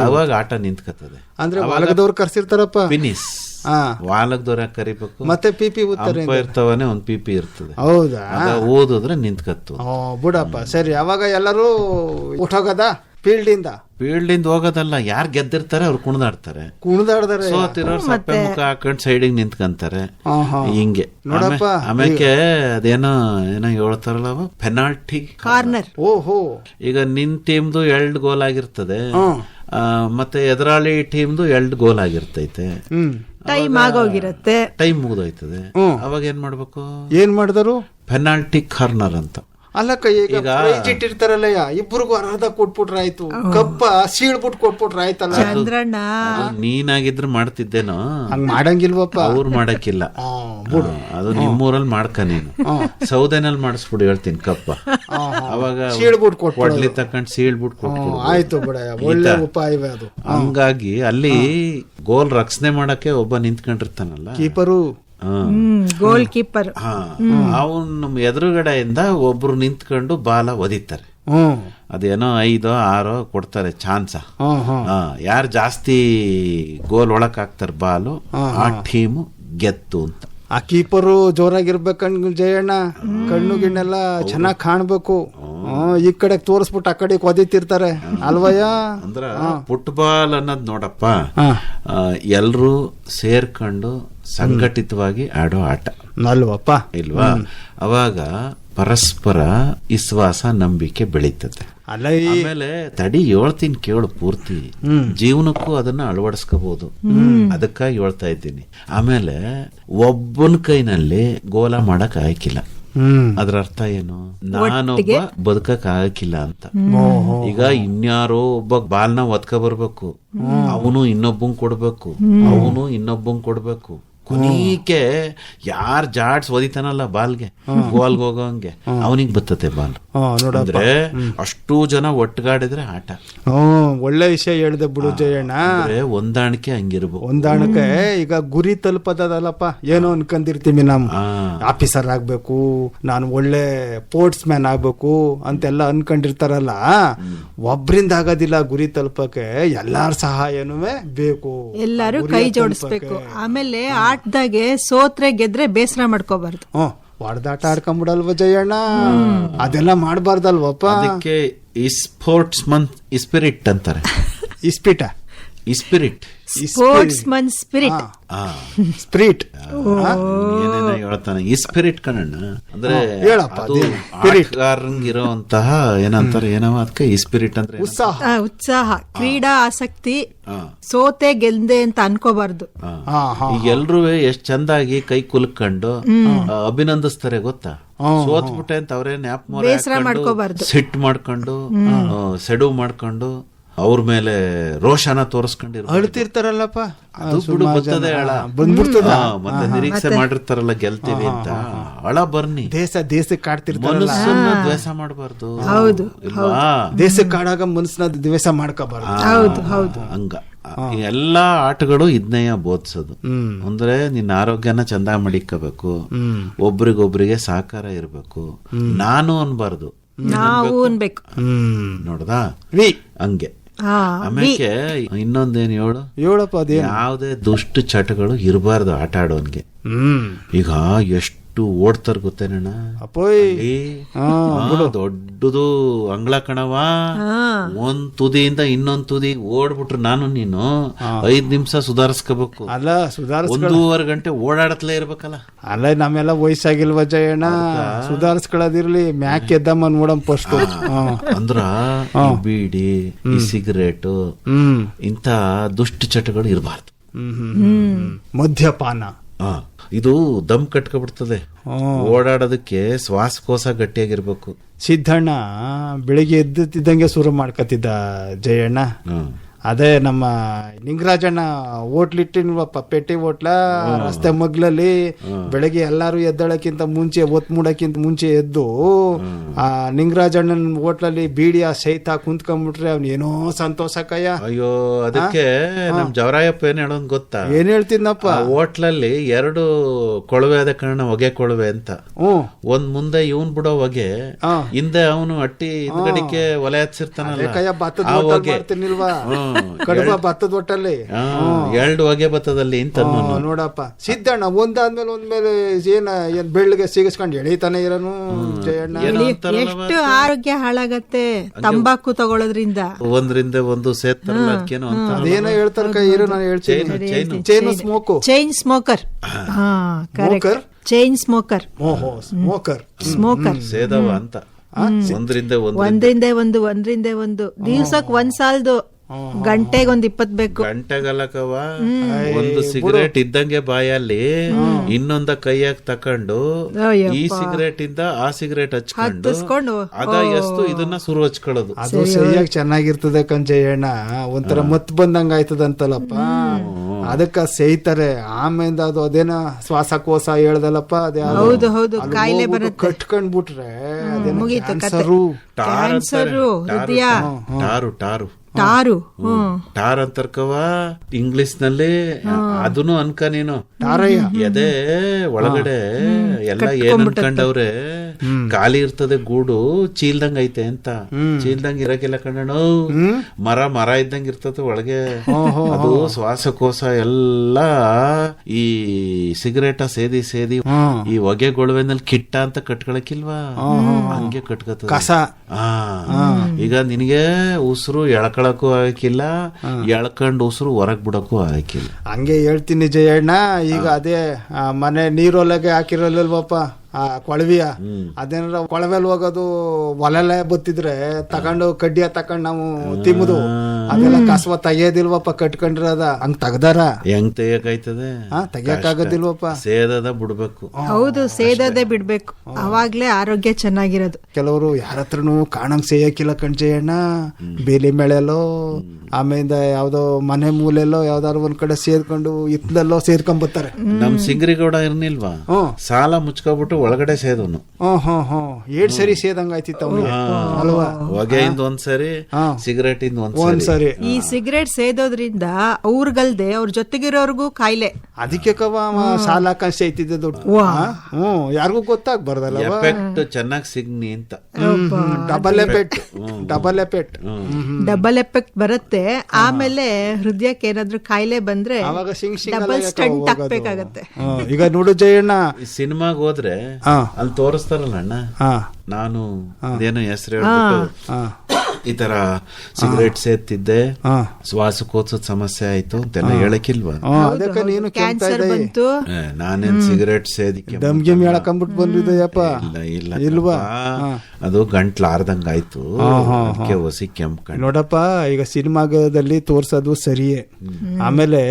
ಅವಾಗ ಆಟ ನಿಂತ್ಕತ್ತದೆ. ಅಂದ್ರೆ ವಾಲಗದವ್ರು ಕರ್ಸಿರ್ತಾರಪ್ಪ ಫಿನಿಸ್. ವಾಲಗದವ್ರ ಕರಿಬೇಕು, ಮತ್ತೆ ಪಿಪಿ ಇರ್ತಾವನೆ, ಒಂದ್ ಪಿಪಿ ಇರ್ತದೆ. ಹೌದಾ? ಓದಿದ್ರೆ ನಿಂತ್ಕತ್ತು. ಬಿಡಪ್ಪ ಸರಿ. ಅವಾಗ ಎಲ್ಲರೂ ಊಟೋಗದ ಫೀಲ್ಡ್ ಇಂದ ಹೋಗೋದಲ್ಲ, ಯಾರು ಗೆದ್ದಿರ್ತಾರೆ ಅವ್ರು ಕುಣಿದಾಡ್ತಾರೆ. ಸೋತಿರೋರು ಸಪ್ಪೆ ಮುಖ ಹಾಕೊಂಡ್ ಸೈಡಿಗೆ ನಿಂತ್ಕಂತಾರೆ. ಹಿಂಗೆ ನೋಡಪ್ಪ. ಆಮೇಲೆ ಅದೇನೋ ಹೇಳ್ತಾರಲ್ಲ, ಪೆನಾಲ್ಟಿ ಕಾರ್ನರ್. ಓಹೋ, ಈಗ ನಿನ್ ಟೀಮ್ದು 2 ಗೋಲ್ ಆಗಿರ್ತದೆ, ಮತ್ತೆ ಎದುರಾಳಿ ಟೀಮ್ದು 2 ಗೋಲ್ ಆಗಿರ್ತೈತೆ. Time ಆಗೋಗಿರತ್ತೆ, time ಮುಗಿದೋಯ್ತದೆ. ಅವಾಗ ಏನ್ ಮಾಡ್ಬೇಕು? ಏನ್ ಮಾಡಿದ್ರು? ಪೆನಾಲ್ಟಿ ಕಾರ್ನರ್ ಅಂತ. ಅಲ್ಲಕ್ಕ, ಈಗ ಇಟ್ಟಿರ್ತಾರಲ್ಲ, ಇಬ್ಬರಿಗೂ ಅರ್ಧ ಕೊಟ್ಬಿಟ್ರೆ ಆಯ್ತು. ಕಪ್ಪ ಸೀಳ್ಬಿಟ್ಟು ಕೊಟ್ಬಿಟ್ರೆ ಆಯ್ತಲ್ಲ. ಚಂದ್ರಣ್ಣ ನೀನಾಗಿದ್ರೆ ಮಾಡ್ತಿದ್ದೇನೋ, ಹಂಗ್ ಮಾಡಂಗಿಲ್ವಪ್ಪ. ಅವ್ರು ಮಾಡಕ್ಕಿಲ್ಲ. ಅದು ನಿಮ್ಮೂರಲ್ಲಿ ಮಾಡ್ಕ. ನೀನು ಸೌದೆನಲ್ಲಿ ಮಾಡಿಸ್ಬಿಡು, ಹೇಳ್ತೀನಿ ಕಪ್ಪ. ಅವಾಗ ಸೀಳ್ಬಿಟ್ಟು ಕೊಡ್ಲಿ ತಕೊಂಡ್ ಸೀಳ್ಬಿಟ್ಟು ಕೊಟ್ಬಿಡು. ಆಯ್ತು ಬಿಡ, ಒಳ್ಳೆ ಉಪಾಯವೇ ಅದು. ಹಂಗಾಗಿ ಅಲ್ಲಿ ಗೋಲ್ ರಕ್ಷಣೆ ಮಾಡಕ್ಕೆ ಒಬ್ಬ ನಿಂತ್ಕೊಂಡಿರ್ತಾನಲ್ಲ, ಕೀಪರು, ಗೋಲ್ ಕೀಪರ್. ಅವನ್ ನಮ್ಮ ಎದುರುಗಡೆಯಿಂದ ಒಬ್ರು ನಿಂತ್ಕೊಂಡು ಬಾಲ ಒದಿತಾರೆ. ಅದೇನೋ 5 6 ಕೊಡ್ತಾರೆ ಚಾನ್ಸ. ಯಾರು ಜಾಸ್ತಿ ಗೋಲ್ ಒಳಕ್ ಹಾಕ್ತಾರ ಬಾಲು, ಆ ಟೀಮು ಗೆತ್ತು ಅಂತ. ಆ ಕೀಪರು ಜೋರಾಗಿರ್ಬೇಕಂಡ್ ಜಯಣ್ಣ. ಕಣ್ಣು ಗಿಣ್ಣೆಲ್ಲ ಚೆನ್ನಾಗ್ ಕಾಣ್ಬೇಕು. ಈ ಕಡೆ ತೋರಿಸ್ಬಿಟ್ಟು ಆ ಕಡೆ ಒದಿತಿರ್ತಾರೆ ಅಲ್ವಯ್ಯ. ಅಂದ್ರ ಫುಟ್ಬಾಲ್ ಅನ್ನೋದ್ ನೋಡಪ್ಪ, ಎಲ್ರು ಸೇರ್ಕೊಂಡು ಸಂಘಟಿತವಾಗಿ ಆಡೋ ಆಟ ಅಲ್ವಪ್ಪ, ಇಲ್ವಾ? ಅವಾಗ ಪರಸ್ಪರ ವಿಶ್ವಾಸ, ನಂಬಿಕೆ ಬೆಳೀತದೆ. ಆಮೇಲೆ ತಡಿ ಹೇಳ್ತೀನಿ ಕೇಳು ಪೂರ್ತಿ. ಜೀವನಕ್ಕೂ ಅದನ್ನ ಅಳವಡಿಸ್ಕೋಬಹುದು, ಅದಕ್ಕಾಗಿ ಹೇಳ್ತಾ ಇದ್ದೀನಿ. ಆಮೇಲೆ ಒಬ್ಬನ ಕೈನಲ್ಲಿ ಗೋಲ ಮಾಡಕ್ ಆಯ್ಕಿಲ್ಲ. ಅದ್ರ ಅರ್ಥ ಏನು? ನಾನೊಬ್ಬ ಬದುಕಕ್ ಆಗಕ್ಕಿಲ್ಲ ಅಂತ. ಈಗ ಇನ್ಯಾರೋ ಒಬ್ಬ ಬಾಲ್ನ ಒತ್ಕ ಬರ್ಬೇಕು, ಅವನು ಇನ್ನೊಬ್ಬಂಗ್ ಕೊಡ್ಬೇಕು, ಅವನು ಇನ್ನೊಬ್ಬಂಗ್ ಕೊಡ್ಬೇಕು. ಕೊನೀಕೆ ಯಾರ್ ಜಾಡ್ಸ್ ಒದಿತಾನಲ್ಲ ಬಾಲ್ಗೆ ಗೋಲ್ಗೆ ಹೋಗೋಂಗೆ ಅವನಿಗೆ ಬರ್ತತೆ ಬಾಲ್. ಅಂದ್ರೆ ಅಷ್ಟು ಜನ ಒಟ್ಟುಗಾಡಿದ್ರೆ ಆಟ. ಒಳ್ಳೆ ವಿಷಯ ಹೇಳಿದೆ ಬಿಡು ಜಯಣ್ಣ. ಹೊಂದಾಣಿಕೆ ಹಂಗಿರ್ಬೇಕು. ಹೊಂದಾಣಿಕೆ ಈಗ ಗುರಿ ತಲುಪದಲ್ಲಪ್ಪ, ಏನೋ ಅನ್ಕೊಂಡಿರ್ತೀವಿ ನಮ್ ಆಫೀಸರ್ ಆಗ್ಬೇಕು, ನಾನು ಒಳ್ಳೆ ಸ್ಪೋರ್ಟ್ಸ್ ಮ್ಯಾನ್ ಆಗ್ಬೇಕು ಅಂತೆಲ್ಲ ಅನ್ಕೊಂಡಿರ್ತಾರಲ್ಲ, ಒಬ್ರಿಂದ ಆಗೋದಿಲ್ಲ ಗುರಿ ತಲುಪಕ್ಕೆ, ಎಲ್ಲಾರ ಸಹಾಯನೂ ಬೇಕು, ಎಲ್ಲರೂ ಕೈ ಜೋಡಿಸ್ಬೇಕು. ಆಮೇಲೆ ಆಟದಾಗೆ ಸೋತ್ರೆ ಗೆದ್ರೆ ಬೇಸರ ಮಾಡ್ಕೋಬಾರ್ದು. ಹೊಡೆದಾಟ ಆಡ್ಕೊಂಡ್ಬಿಡಲ್ವ ಜಯಣ್ಣ, ಅದೆಲ್ಲ ಮಾಡಬಾರ್ದಲ್ವಪ್ಪ. ಅದಕ್ಕೆ ಸ್ಪೋರ್ಟ್ಸ್ ಮನ್ ಸ್ಪಿರಿಟ್ ಅಂತಾರೆ. ಇಸ್ಪಿಟ spirit, sportsman spirit, spirit ಏನೇನೋ ಹೇಳ್ತಾನೆ. ಈ ಸ್ಪಿರಿಟ್ ಕಣಣ್ಣ ಅಂದ್ರೆ ಇರೋಂತಹ ಏನಂತಾರೆ, ಏನೋ ಅದಕ್ಕೆ ಈ ಸ್ಪಿರಿಟ್ ಅಂದ್ರೆ ಉತ್ಸಾಹ, ಕ್ರೀಡಾ ಆಸಕ್ತಿ. ಸೋತೆ ಗೆಲ್ದೆ ಅಂತ ಅನ್ಕೋಬಾರ್ದು. ಈಗ ಎಲ್ರೂ ಎಷ್ಟ್ ಚಂದಾಗಿ ಕೈ ಕುಲ್ಕೊಂಡು ಅಭಿನಂದಿಸ್ತಾರೆ ಗೊತ್ತಾ. ಸೋತ್ಬಿಟ್ಟೆ ಅಂತ ಅವ್ರೇ ಬೇಸರ ಮಾಡ್ಕೋಬಾರ್ದು, ಸಿಟ್ ಮಾಡ್ಕೊಂಡು ಸೆಡು ಮಾಡ್ಕೊಂಡು ಅವ್ರ ಮೇಲೆ ರೋಷನ ತೋರಿಸ್ಕೊಂಡಿರೋ ಅಳ್ತಿರ್ತಾರಲ್ಲಪ್ಪ. ಅದು ಬಿಡು ಬರ್ತದೆ ಅಳ ಬಂದ್ಬಿಡ್ತದ. ಮತ್ತೆ ನಿರೀಕ್ಷೆ ಮಾಡಿರ್ತಾರಲ್ಲ ಗೆಲ್ತೀವಿ ಅಂತ, ಅಳ ಬರ್ನಿ. ದೇಶಕ್ಕೆ ಕಾಡ್ತಿರ್ತಾರಲ್ಲ, ಮನಸ್ಸನ್ನ ದ್ವೇಷ ಮಾಡಬಾರ್ದು. ಹೌದು, ದೇಶಕ್ಕೆ ಕಾಡಾಗ ಮನಸ್ಸನ್ನ ದ್ವೇಷ ಮಾಡ್ಕೋಬಾರ್ದು. ಹೌದು ಹೌದು. ಹಂಗ ಎಲ್ಲಾ ಆಟಗಳು ಇದನ್ನೆಯ ಬೋಧಿಸೋದು. ಅಂದ್ರೆ ನಿನ್ನ ಆರೋಗ್ಯನ ಚಂದ ಮಡಿಕೋಬೇಕು, ಒಬ್ರಿಗೊಬ್ರಿಗೆ ಸಹಕಾರ ಇರ್ಬೇಕು, ನಾನು ಅನ್ಬಾರ್ದು, ನಾವು ಅನ್ಬೇಕು. ನೋಡ್ದಾ ಹಂಗೆ. ಆಮೇಲೆ ಇನ್ನೊಂದೇನು ಹೇಳಪ್ಪ, ಅದೇ ಯಾವುದೇ ದುಷ್ಟ ಚಟಗಳು ಇರಬಾರ್ದು ಆಟ ಆಡೋನ್ಗೆ. ಈಗ ಎಷ್ಟು ಓಡ್ತಾರ ಗೊತ್ತೇನಣ್ಣ, ದೊಡ್ಡದು ಅಂಗಳ ಕಣವ, ಒಂದ್ ತುದಿಯಿಂದ ಇನ್ನೊಂದ್ ತುದಿ ಓಡ್ಬಿಟ್ರು ನಾನು ನೀನು 5 ನಿಮಿಷ ಸುಧಾರಿಸ್ಕೋಬೇಕು. ಅಲ್ಲ 1.5 ಗಂಟೆ ಓಡಾಡತ್ಲೇ ಇರ್ಬೇಕಲ್ಲ. ಅಲ್ಲ ನಮ್ಮೆಲ್ಲ ವಯಸ್ಸಾಗಿಲ್ವ ಜಯಣ್ಣ, ಸುಧಾರಿಸ್ಕೊಳ್ಳೋದಿರ್ಲಿ, ಮ್ಯಾಕ್ ಎದ್ದಮ್ಮ ನೋಡಮ್ ಫಸ್ಟ್. ಅಂದ್ರ ಬೀಡಿ, ಈ ಸಿಗರೇಟ್, ಇಂಥ ದುಷ್ಟ ಚಟಗಳು ಇರಬಾರ್ದು. ಮದ್ಯಪಾನ ಇದು ದಮ್ ಕಟ್ಕೊಬಿಡ್ತದೆ. ಓಡಾಡೋದಕ್ಕೆ ಶ್ವಾಸಕೋಶ ಗಟ್ಟಿಯಾಗಿರ್ಬೇಕು. ಸಿದ್ದಣ್ಣ ಬೆಳಿಗ್ಗೆ ಎದ್ದುತ್ತಿದ್ದಂಗೆ ಶುರು ಮಾಡ್ಕತಿದ್ದ ಜಯಣ್ಣ. ಅದೇ ನಮ್ಮ ನಿಂಗರಾಜಣ್ಣ ಹೋಟ್ಲಿಟ್ಟಿನ್ವಪ್ಪ, ಪೆಟ್ಟಿ ಹೋಟ್ಲ ರಸ್ತೆ ಮಗ್ಲಲ್ಲಿ. ಬೆಳಗ್ಗೆ ಎಲ್ಲಾರು ಎದ್ದಳಕ್ಕಿಂತ ಮುಂಚೆ, ಒತ್ ಮೂಡಕ್ಕಿಂತ ಮುಂಚೆ ಎದ್ದು ಆ ನಿಂಗರಾಜಣ್ಣನ ಹೋಟ್ಲಲ್ಲಿ ಬೀಡಿಯ ಸಹಿತ ಕುಂತ್ಕೊಂಡ್ಬಿಟ್ರೆ ಅವ್ನ ಏನೋ ಸಂತೋಷ ಕಯ್ಯ. ಅಯ್ಯೋ, ಅದಕ್ಕೆ ನಮ್ ಜವರಾಯಪ್ಪ ಏನ್ ಹೇಳೋದ್ ಗೊತ್ತಾ, ಏನ್ ಹೇಳ್ತಿದ್ನಪ್ಪ, ಹೋಟ್ಲಲ್ಲಿ 2 ಕೊಳವೆ ಆದ ಕಾರಣ ಹೊಗೆ ಕೊಳವೆ ಅಂತ. ಒಂದ್ ಮುಂದೆ ಇವನ್ ಬಿಡೋ ಹೊಗೆ, ಹಿಂದೆ ಅವನು ಅಟ್ಟಿ ಹಿಂದ್ಗಡಿಕೆ ಒಲೆ ಹಚ್ಚಿರ್ತಾನಲ್ಲ, ಮಾಡ್ತೀನಿಲ್ವಾ ಕಡುಬ ಭತ್ತದ ಒಟ್ಟಲ್ಲಿ 2 ಹೊಗೆ ಭತ್ತದಲ್ಲಿ ಅಂತ ನೋಡಪ್ಪ. ಸಿದ್ದಣ್ಣ ಒಂದಾದ್ಮೇಲೆ ಏನ್ ಬೆಳ್ಳಿಗೆ ಸಿಗಿಸ್ಕೊಂಡು ಎಳಿತಾನೆ ಇರೋನು ಜಯಣ್ಣ. ಎಷ್ಟು ಆರೋಗ್ಯ ಹಾಳಾಗತ್ತೆ ತಂಬಾಕು ತಗೊಳ್ಳೋದ್ರಿಂದ. ಒಂದ್ರಿಂದ ಒಂದು ಸೇರ್ತಾರಲ್ಲ, ಅದಕ್ಕೇನೋ ಅಂತ ಅದೇನೋ ಹೇಳ್ತಾರ ಕೈ ಇರೋ, ನಾನು ಹೇಳ್ತೀನಿ. ಚೈನ್ ಸ್ಮೋಕರ್, ಚೈನ್ ಸ್ಮೋಕರ್, ಸೇದವ ಅಂತ. ಒಂದ್ರಿಂದ ಒಂದು ದಿವ್ಸಕ್ ಒಂದ್ ಸಾಲದು, ಗಂಟೆಗೆ 20 ಬೇಕು. ಗಂಟೆಗಲಕವ ಒಂದು ಸಿಗರೇಟ್ ಇದ್ದಂಗೆ ಬಾಯಲ್ಲಿ, ಇನ್ನೊಂದ ಕೈಯಾಗ ತಕೊಂಡು ಈ ಸಿಗರೇಟ್ ಇಂದ ಆ ಸಿಗರೇಟ್ ಹಚ್ಕೊಂಡು ಆಗ ಎಷ್ಟು ಇದನ್ನ ಸುರು ಹಚ್ಕೊಳ್ಳೋದು. ಅದು ಸರಿಯಾಗಿ ಚೆನ್ನಾಗಿರ್ತದೆ ಕಂಜಯ್ಯಣ್ಣ, ಒಂಥರ ಮತ್ ಬಂದಂಗ ಆಯ್ತದಂತಲ್ಲಪ್ಪ. ಅದಕ್ಕ ಸೇಯ್ತಾರೆ. ಆಮೇಲೆ ಅದು ಅದೇನ ಶ್ವಾಸಕೋಶ ಹೇಳ್ದಲ್ಲಪ್ಪ, ಅದೇ ಕಾಯಿಲೆ ಬರುತ್ತೆ. ಕಟ್ಕೊಂಡ್ಬಿಟ್ರೆ ಕ್ಯಾನ್ಸರು, ಹೃದಯ, ಟಾರ್ ಅಂತರ್ಕವ ಇಂಗ್ಲಿಷ್ ನಲ್ಲಿ. ಅದನ್ನು ಅನ್ಕ ನೀನು ಎದೆ ಒಳಗಡೆ ಎಲ್ಲ ಏನ್ ಅನ್ಕೊಂಡವ್ರೆ, ಖಾಲಿ ಇರ್ತದೆ ಗೂಡು, ಚೀಲ್ದಂಗ್ ಐತೆ ಅಂತ. ಚೀಲ್ದಂಗ್ ಇರಕಿಲ್ಲ ಕಣ್ಣು, ಮರ ಇದ್ದಂಗ್ ಇರ್ತದೆ ಒಳಗೆ. ಅದು ಶ್ವಾಸಕೋಶ ಎಲ್ಲ ಈ ಸಿಗರೇಟ ಸೇದಿ ಈ ಹೊಗೆ ಗೊಳವೆನಲ್ಲಿ ಕಿಟ್ಟ ಅಂತ ಕಟ್ಕೊಳಕಿಲ್ವಾ, ಹಂಗೆ ಕಟ್ಕತ. ಈಗ ನಿನಗೆ ಉಸಿರು ಎಳ್ಕೊಳಕ್ಕೂ ಆಗಿಲ್ಲ, ಎಳ್ಕೊಂಡ್ ಉಸಿರು ಹೊರಗ್ ಬಿಡಕ್ಕೂ ಆಗಿಲ್ಲ. ಹಂಗೆ ಹೇಳ್ತೀನಿ ಜಯಣ್ಣ. ಈಗ ಅದೇ ಮನೆ ನೀರೊಳಗೆ ಹಾಕಿರಲ್ವಪ್ಪ ಆ ಕೊಳವಿಯ, ಅದೇನಾರ ಕೊಳವೆಲ್ ಹೋಗೋದು, ಒಲೆಲೆ ಬತ್ತಿದ್ರೆ ತಕೊಂಡು ಕಡ್ಡಿಯ ತಕೊಂಡ್ ನಾವು ತಿಮ್ಮದು ಅದೆಲ್ಲ ಕಸವ ತೆಗಿಯೋದಿಲ್ವಪ್ಪ, ಕಟ್ಕೊಂಡಿರೋದ ಹಂಗ್ ತೆಗ್ದಾರ ಹೆಂಗ್ ತೆಗಿಯಕಾಯ್ತದೆ, ತೆಗಿಯಕ್ಕಾಗೋದಿಲ್ವಪ್ಪ. ಸೇದದ ಬಿಡ್ಬೇಕು. ಹೌದು, ಸೇದೋದೇ ಬಿಡ್ಬೇಕು, ಅವಾಗ್ಲೇ ಆರೋಗ್ಯ ಚೆನ್ನಾಗಿರೋದು. ಕೆಲವರು ಯಾರ ಹತ್ರನು ಕಾಣಂಗ್ ಸೇಯಕಿಲ್ಲ ಕಣ್ಜಯ್ಯಣ್ಣ, ಬೇಲಿ ಮೇಳೆಲ್ಲೋ ಆಮೇಲೆ ಯಾವ್ದೋ ಮನೆ ಮೂಲೆಲ್ಲೋ ಯಾವ್ದಾದ್ರು ಒಂದ್ ಕಡೆ ಸೇರ್ಕೊಂಡು ಇತ್ಲೆಲ್ಲೋ ಸೇರ್ಕೊಂಡ್ ಬರ್ತಾರೆ. ನಮ್ ಸಿಂಗ್ರಿಗೌಡ ಇರ್ನಿಲ್ವಾ, ಸಾಲ ಮುಚ್ಕೊಬಿಟ್ಟು ಒಳಗಡೆ ಸೇದವನು. ಏಡ್ ಸರಿ ಸೇದಂಗ ಆಯ್ತಿತ್ತು ಅವ್ನಿಗೆ ಅಲ್ವಾ? ಹೊಗೆಯಿಂದ ಒಂದ್ಸರಿ, ಸಿಗರೇಟ್ ಇಂದ ಒಂದ್ಸರಿ. ಈ ಸಿಗರೇಟ್ ಸೇದೋದ್ರಿಂದ ಅವ್ರಿಗಲ್ದೆ ಅವ್ರ ಜೊತೆಗಿರೋರ್ಗೂ ಕಾಯಿಲೆ. ಅದಕ್ಕೆ ಸಾಲ ಹಾಕೊಂಡ್ ಸೇಯ್ತಿದ್ದೆ ದುಡ್ಡು. ಯಾರಿಗೂ ಗೊತ್ತಾಗ್ಬಾರ್ದಲ್ಲ, ಎಫೆಕ್ಟ್ ಚೆನ್ನಾಗಿ ಸಿಗ್ನಿ ಅಂತ. Double effect, double effect, double effect ಬರುತ್ತೆ. ಆಮೇಲೆ ಹೃದಯಕ್ಕೆ ಏನಾದ್ರು ಕಾಯಿಲೆ ಬಂದ್ರೆ ಅವಾಗ ಡಬಲ್ ಸ್ಟಂಟ್ ಹಾಕ್ಬೇಕಾಗತ್ತೆ. ಈಗ ನೋಡು ಜಯಣ್ಣ, ಸಿನಿಮಾಗ್ ಹೋದ್ರೆ ಅಲ್ಲಿ ತೋರಿಸ್ತಾರಲ್ಲ ಅಣ್ಣ, ನಾನು ಅದೇನೋ ಹೆಸರು ಹೇಳ್ಬಿಟ್ಟು ಈ ತರ ಸಿಗರೇಟ್ ಸೇತಿದ್ದೆ, ಶ್ವಾಸಕೋಶದ ಸಮಸ್ಯೆ ಆಯ್ತು ಅಂತೆಲ್ಲ ಹೇಳಕ್ಕಿಲ್ವಾ? ಅದಕ್ಕೆ ನೀನು ಕ್ಯಾನ್ಸರ್ ಬಂತು, ನಾನೇನ್ ಸಿಗರೇಟ್ ಸೇದಿಕ್ಕೆ ದಮ್ ಗಿಮ್ ಹೇಳಕೊಂಡ್ಬಿಟ್ಟು ಬಂದಿದ್ದೆಯಪ್ಪ? ಇಲ್ಲ ಇಲ್ವಾ? ಅದು ಗಂಟ್ಲು ಆರ್ದಂಗ ಆಯ್ತು, ಅದಕ್ಕೆ ಹೊಸಿ ಕೆಂಪ್. ನೋಡಪ್ಪ, ಈಗ ಸಿನಿಮಾದಲ್ಲಿ ತೋರ್ಸೋದು ಸರಿಯೇ. ಆಮೇಲೆ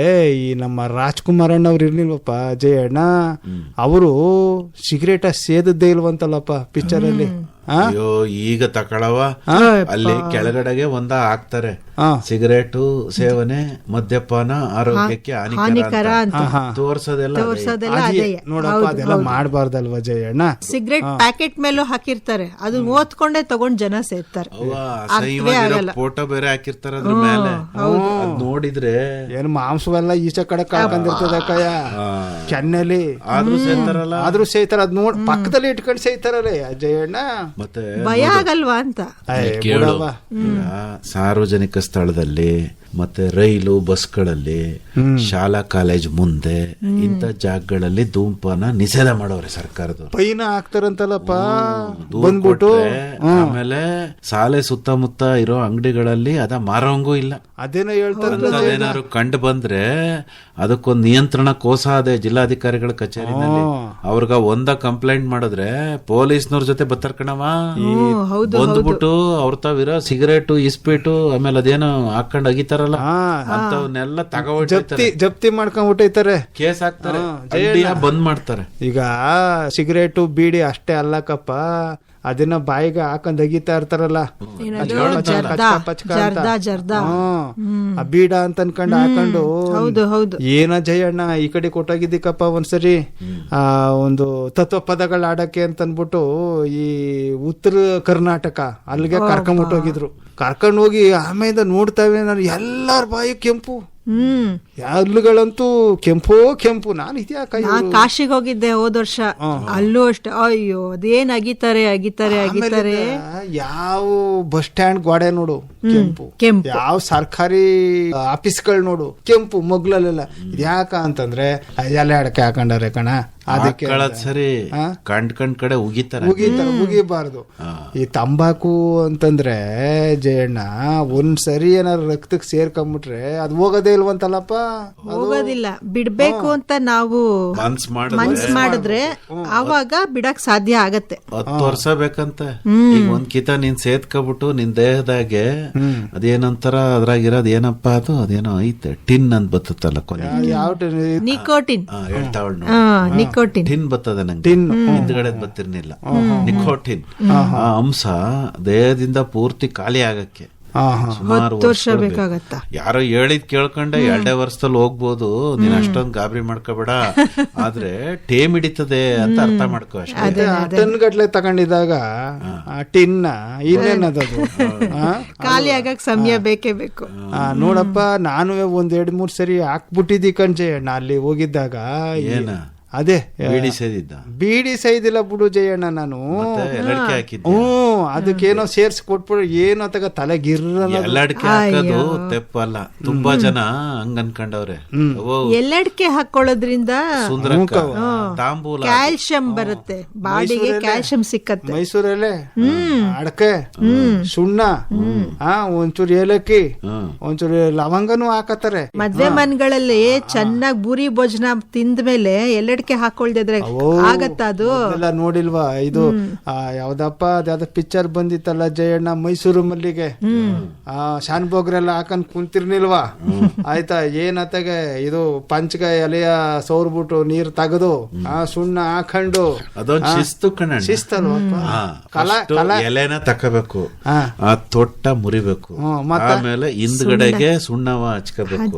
ಈ ನಮ್ಮ ರಾಜ್ಕುಮಾರ್ ಅಣ್ಣ ಅವ್ರು ಇರ್ಲಿಲ್ವಪ್ಪ ಜಯಣ್ಣ, ಅವರು ಸಿಗರೇಟ್ ಸೇದದ್ದೇ ಇಲ್ವಂತಲ್ಲಪ್ಪ ಪಿಕ್ಚರ್ ಅಲ್ಲಿ. ಅಯ್ಯೋ, ಈಗ ತಕೊಳವ ಅಲ್ಲಿ ಕೆಳಗಡೆಗೆ ಒಂದ ಹಾಕ್ತಾರೆ, ಸಿಗರೇಟು ಸೇವನೆ ಮದ್ಯಪಾನ ಆರೋಗ್ಯಕ್ಕೆ ಹಾನಿಕರ ಅಂತ ತೋರ್ಸೋದೆಲ್ಲ. ನೋಡಪ್ಪ, ಅದೆಲ್ಲ ಮಾಡಬಾರ್ದಲ್ವಾ ಜಯಣ್ಣ? ಸಿಗರೇಟ್ ಪ್ಯಾಕೆಟ್ ಮೇಲೂ ಹಾಕಿರ್ತಾರೆ, ಅದು ಓದ್ಕೊಂಡೆ ತಗೊಂಡ್ ಜನ ಸೇರ್ತಾರೆ. ಫೋಟೋ ಬೇರೆ ಹಾಕಿರ್ತಾರೆ ಅದ್ರ ಮೇಲೆ, ಅದ್ ನೋಡಿದ್ರೆ ಏನು ಮಾಂಸವೆಲ್ಲ ಈಚೆ ಕಡೆ ಕಳ್ಕೊಂಡಿರ್ತದ ಕಯ್ಯ ಕೆನ್ನೆಲಿ, ಆದ್ರೂ ಸೇಯ್ತಾರ. ಅದ್ ನೋಡ್ ಪಕ್ಕದಲ್ಲಿ ಇಟ್ಕೊಂಡು ಸೇಯ್ತಾರಲ್ಲ ಜಯಣ್ಣ, ಮತ್ತೆ ಭಯ ಆಗಲ್ವಾ ಅಂತ. ಸಾರ್ವಜನಿಕ ಸ್ಥಳದಲ್ಲಿ ಮತ್ತೆ ರೈಲು ಬಸ್ಗಳಲ್ಲಿ, ಶಾಲಾ ಕಾಲೇಜ್ ಮುಂದೆ ಇಂಥ ಜಾಗಗಳಲ್ಲಿ ಧೂಮಪಾನ ನಿಷೇಧ ಮಾಡೋರೆ ಸರ್ಕಾರದವರು. ಪೈನ ಹಾಕ್ತಾರಂತಲ್ಲಪ್ಪ ಬಂದ್ಬಿಟ್ಟು. ಆಮೇಲೆ ಶಾಲೆ ಸುತ್ತಮುತ್ತ ಇರೋ ಅಂಗಡಿಗಳಲ್ಲಿ ಅದ ಮಾರೋಂಗೂ ಇಲ್ಲ. ಅದೇನೋ ಹೇಳ್ತಾರೆ, ಏನಾದ್ರು ಕಂಡು ಬಂದ್ರೆ ಅದಕ್ಕೊಂದು ನಿಯಂತ್ರಣ ಕೋಶ ಅದೇ ಜಿಲ್ಲಾಧಿಕಾರಿಗಳ ಕಚೇರಿನಲ್ಲಿ. ಅವ್ರಗ ಒಂದ ಕಂಪ್ಲೇಂಟ್ ಮಾಡಿದ್ರೆ ಪೊಲೀಸ್ನವ್ರ ಜೊತೆ ಬತ್ತರ್ಕಣವ ಬಂದ್ಬಿಟ್ಟು ಅವ್ರ ತಾವಿರೋ ಸಿಗರೇಟು, ಇಸ್ಪೀಟು, ಆಮೇಲೆ ಅದೇನೋ ಹಾಕೊಂಡ್ ಅಗಿತಾರಲ್ಲ ಅಂತವನ್ನೆಲ್ಲ ಜಪ್ತಿ ಮಾಡ್ಕೊಂಡ್ಬಿಟ್ಟೈತಾರೆ, ಕೇಸ್ ಹಾಕ್ತಾರೆ, ಬಂದ್ ಮಾಡ್ತಾರೆ. ಈಗ ಸಿಗರೇಟು ಬೀಡಿ ಅಷ್ಟೇ ಅಲ್ಲಕ್ಕಪ್ಪ, ಅದನ್ನ ಬಾಯಿಗೆ ಹಾಕೊಂಡ್ ಅಗಿತಾ ಇರ್ತಾರಲ್ಲ, ಆ ಬೀಡ ಅಂತ ಅನ್ಕೊಂಡು ಹಾಕೊಂಡು. ಏನ ಜಯಣ್ಣ, ಈ ಕಡೆ ಕೊಟ್ಟೋಗಿದ್ದಕ್ಕಪ್ಪ ಒಂದ್ಸರಿ ಒಂದು ತತ್ವ ಪದಗಳ ಆಡಕ್ಕೆ ಅಂತ ಅನ್ಬಿಟ್ಟು ಈ ಉತ್ತರ ಕರ್ನಾಟಕ ಅಲ್ಲಿಗೆ ಕರ್ಕೊಂಡ್ಬಿಟ್ಟು ಹೋಗಿದ್ರು. ಕರ್ಕೊಂಡ್ ಹೋಗಿ ಆಮೇಲೆ ನೋಡ್ತಾವೆ ನಾನು ಎಲ್ಲಾರ ಬಾಯಿ ಕೆಂಪು, ಹಲ್ಲುಗಳಂತೂ ಕೆಂಪು. ನಾನು ಇದ್ಯಾಕ ಕಾಶಿಗೆ ಹೋಗಿದ್ದೆ ಹೋದ ವರ್ಷ, ಅಲ್ಲೂ ಅಷ್ಟೇ. ಅಯ್ಯೋ, ಅದೇನ್ ಅಗಿತಾರೆ. ಯಾವ ಬಸ್ ಸ್ಟ್ಯಾಂಡ್ ಗೋಡೆ ನೋಡು ಕೆಂಪು, ಯಾವ ಸರ್ಕಾರಿ ಆಫೀಸ್ಗಳು ನೋಡು ಕೆಂಪು ಮಗ್ಲಲ್ಲೆಲ್ಲ. ಇದ್ಯಾಕ ಅಂತಂದ್ರೆ ಎಲ್ಲ ಅಡಕೆ ಹಾಕೊಂಡಾರೆ ಕಣ, ಅದಕ್ಕೆ ಸರಿ ಕಂಡ್ ಕಡೆ ಉಗಿಬಾರ್ದು. ಈ ತಂಬಾಕು ಅಂತಂದ್ರೆ ಜಯಣ್ಣ, ಒಂದ್ಸರಿ ಏನಾದ್ರು ರಕ್ತಕ್ಕೆ ಸೇರ್ಕೊಂಡ್ಬಿಟ್ರೆ ಅದು ಹೋಗೋದೇ ಇಲ್ವಂತಲ್ಲಪ್ಪ. ಹೋಗೋದಿಲ್ಲ, ಬಿಡ್ಬೇಕು ಅಂತ ನಾವು ಮನ್ಸ್ ಮಾಡಿದ್ರೆ ಅವಾಗ ಬಿಡಕ್ ಸಾಧ್ಯ ಆಗತ್ತೆ. 10 ವರ್ಷ ಬೇಕಂತ. ಈಗ ಒಂದ್ ಕಿತ ನೀನ್ ಸೇದ್ಕೊಬಿಟ್ಟು ನಿನ್ ದೇಹದಾಗೆ ಅದೇನಂತಾರ ಅದ್ರಾಗಿರೋದ್ ಏನಪ್ಪಾ, ಅದೇನೋ ಐತೆ ಟಿನ್ ಅಂತ ಬತ್ತಲ್ಲ ಕೊನೆ, ನಿಕೋಟಿನ್ ಟಿನ್ ಬರ್ತದೆ ನಂಗೆ, ಹಿಂದ್ಗಡೆ ಬತ್ತಿರ್ನಿಲ್ಲ. ನಿಕೋಟಿನ್ ಆ ಅಂಶ ದೇಹದಿಂದ ಪೂರ್ತಿ ಖಾಲಿ ಆಗಕ್ಕೆ ಸುಮಾರು ವರ್ಷ ಬೇಕಾಗತ್ತ. ಯಾರೋ ಹೇಳಿದ್ ಕೇಳ್ಕೊಂಡೆ 2 ವರ್ಷದಲ್ಲಿ ಹೋಗ್ಬೋದು, ನೀನ್ ಅಷ್ಟೊಂದು ಗಾಬರಿ ಮಾಡ್ಕೋಬೇಡ, ಆದ್ರೆ ಟೇಮ್ ಹಿಡಿತದೆ ಅಂತ ಅರ್ಥ ಮಾಡ್ಕೋ ಅಷ್ಟೇ. ಟನ್ ಗಟ್ಲೆ ತಗೊಂಡಿದಾಗ ಟಿನ್ ಇನ್ನೇನದು ಖಾಲಿ ಆಗಕ್ ಸಮಯ ಬೇಕೇ ಬೇಕು. ನೋಡಪ್ಪ, ನಾನು ಒಂದ್ 2-3 ಸರಿ ಹಾಕ್ಬಿಟ್ಟಿದ್ದಿ ಕಣ್ಜಯಣ್ಣ ಅಲ್ಲಿ ಹೋಗಿದ್ದಾಗ. ಅದೇ ಬೀಡಿ ಸೈದಿಲ್ಲ ಬಿಡು ಜಯಣ್ಣ, ನಾನು ಅದಕ್ಕೇನೋ ಸೇರ್ಸಿ ಕೊಟ್ಬಿಡು, ಏನೋ ತಗ ತಲೆ ಎಲ್ಲಡಿಕೆ ಹಾಕೋದು ತೆಪ್ಪಲ್ಲ. ತುಂಬಾ ಜನ ಹಂಗ ಅನ್ಕೊಂಡವ್ರೆ. ಎಲ್ಲಡಿಕೆ ಹಾಕೊಳ್ಳೋದ್ರಿಂದ ತಾಂಬೂಲ ಕ್ಯಾಲ್ಸಿಯಂ ಬರುತ್ತೆ, ಬಾಡಿಗೆ ಕ್ಯಾಲ್ಸಿಯಂ ಸಿಕ್ಕತ್ತೆ. ಮೈಸೂರಲ್ಲೇ ಅಡಕೆ, ಸುಣ್ಣ, ಒಂಚೂರು ಏಲಕ್ಕಿ, ಒಂಚೂರು ಲವಂಗನೂ ಹಾಕತ್ತಾರೆ. ಮದ್ವೆ ಮನ್ಗಳಲ್ಲಿ ಚೆನ್ನಾಗಿ ಬೂರಿ ಭೋಜನ ತಿಂದ ಮೇಲೆ ಎಲ್ಲಡಿಕೆ ಅದಕ್ಕೆ ಹಾಕೊಳ್ದಿದ್ರೆ ಆಗತ್ತಾ ಅದು? ಎಲ್ಲ ನೋಡಿಲ್ವಾ ಇದು ಯಾವ್ದಪ್ಪ ಅದ್ಯಾವ್ದ ಪಿಕ್ಚರ್ ಬಂದಿತ್ತಲ್ಲ ಜಯಣ್ಣ, ಮೈಸೂರು ಮಲ್ಲಿಗೆ, ಶಾನ್ಭೋಗ್ರೆಲ್ಲ ಹಾಕೊಂಡ್ ಕುಂತಿರ್ನಿಲ್ವಾ? ಆಯ್ತಾ, ಏನತ್ತಾಗೆ ಇದು ಪಂಚಗ ಎಲೆಯ ಸೌರ್ಬಿಟ್ಟು ನೀರ್ ತೆಗೆದು ಸುಣ್ಣ ಹಾಕೊಂಡು ಅದೊಂದು ಶಿಸ್ತು ಕಣ. ಶಿಸ್ತಲ್ವ? ಎಲೆನ ತಕೋಬೇಕು, ಆ ತೊಟ್ಟ ಮುರಿಬೇಕು, ಆಮೇಲೆ ಹಿಂದ್ಗಡೆಗೆ ಸುಣ್ಣವ ಹಚ್ಕೋಬೇಕು,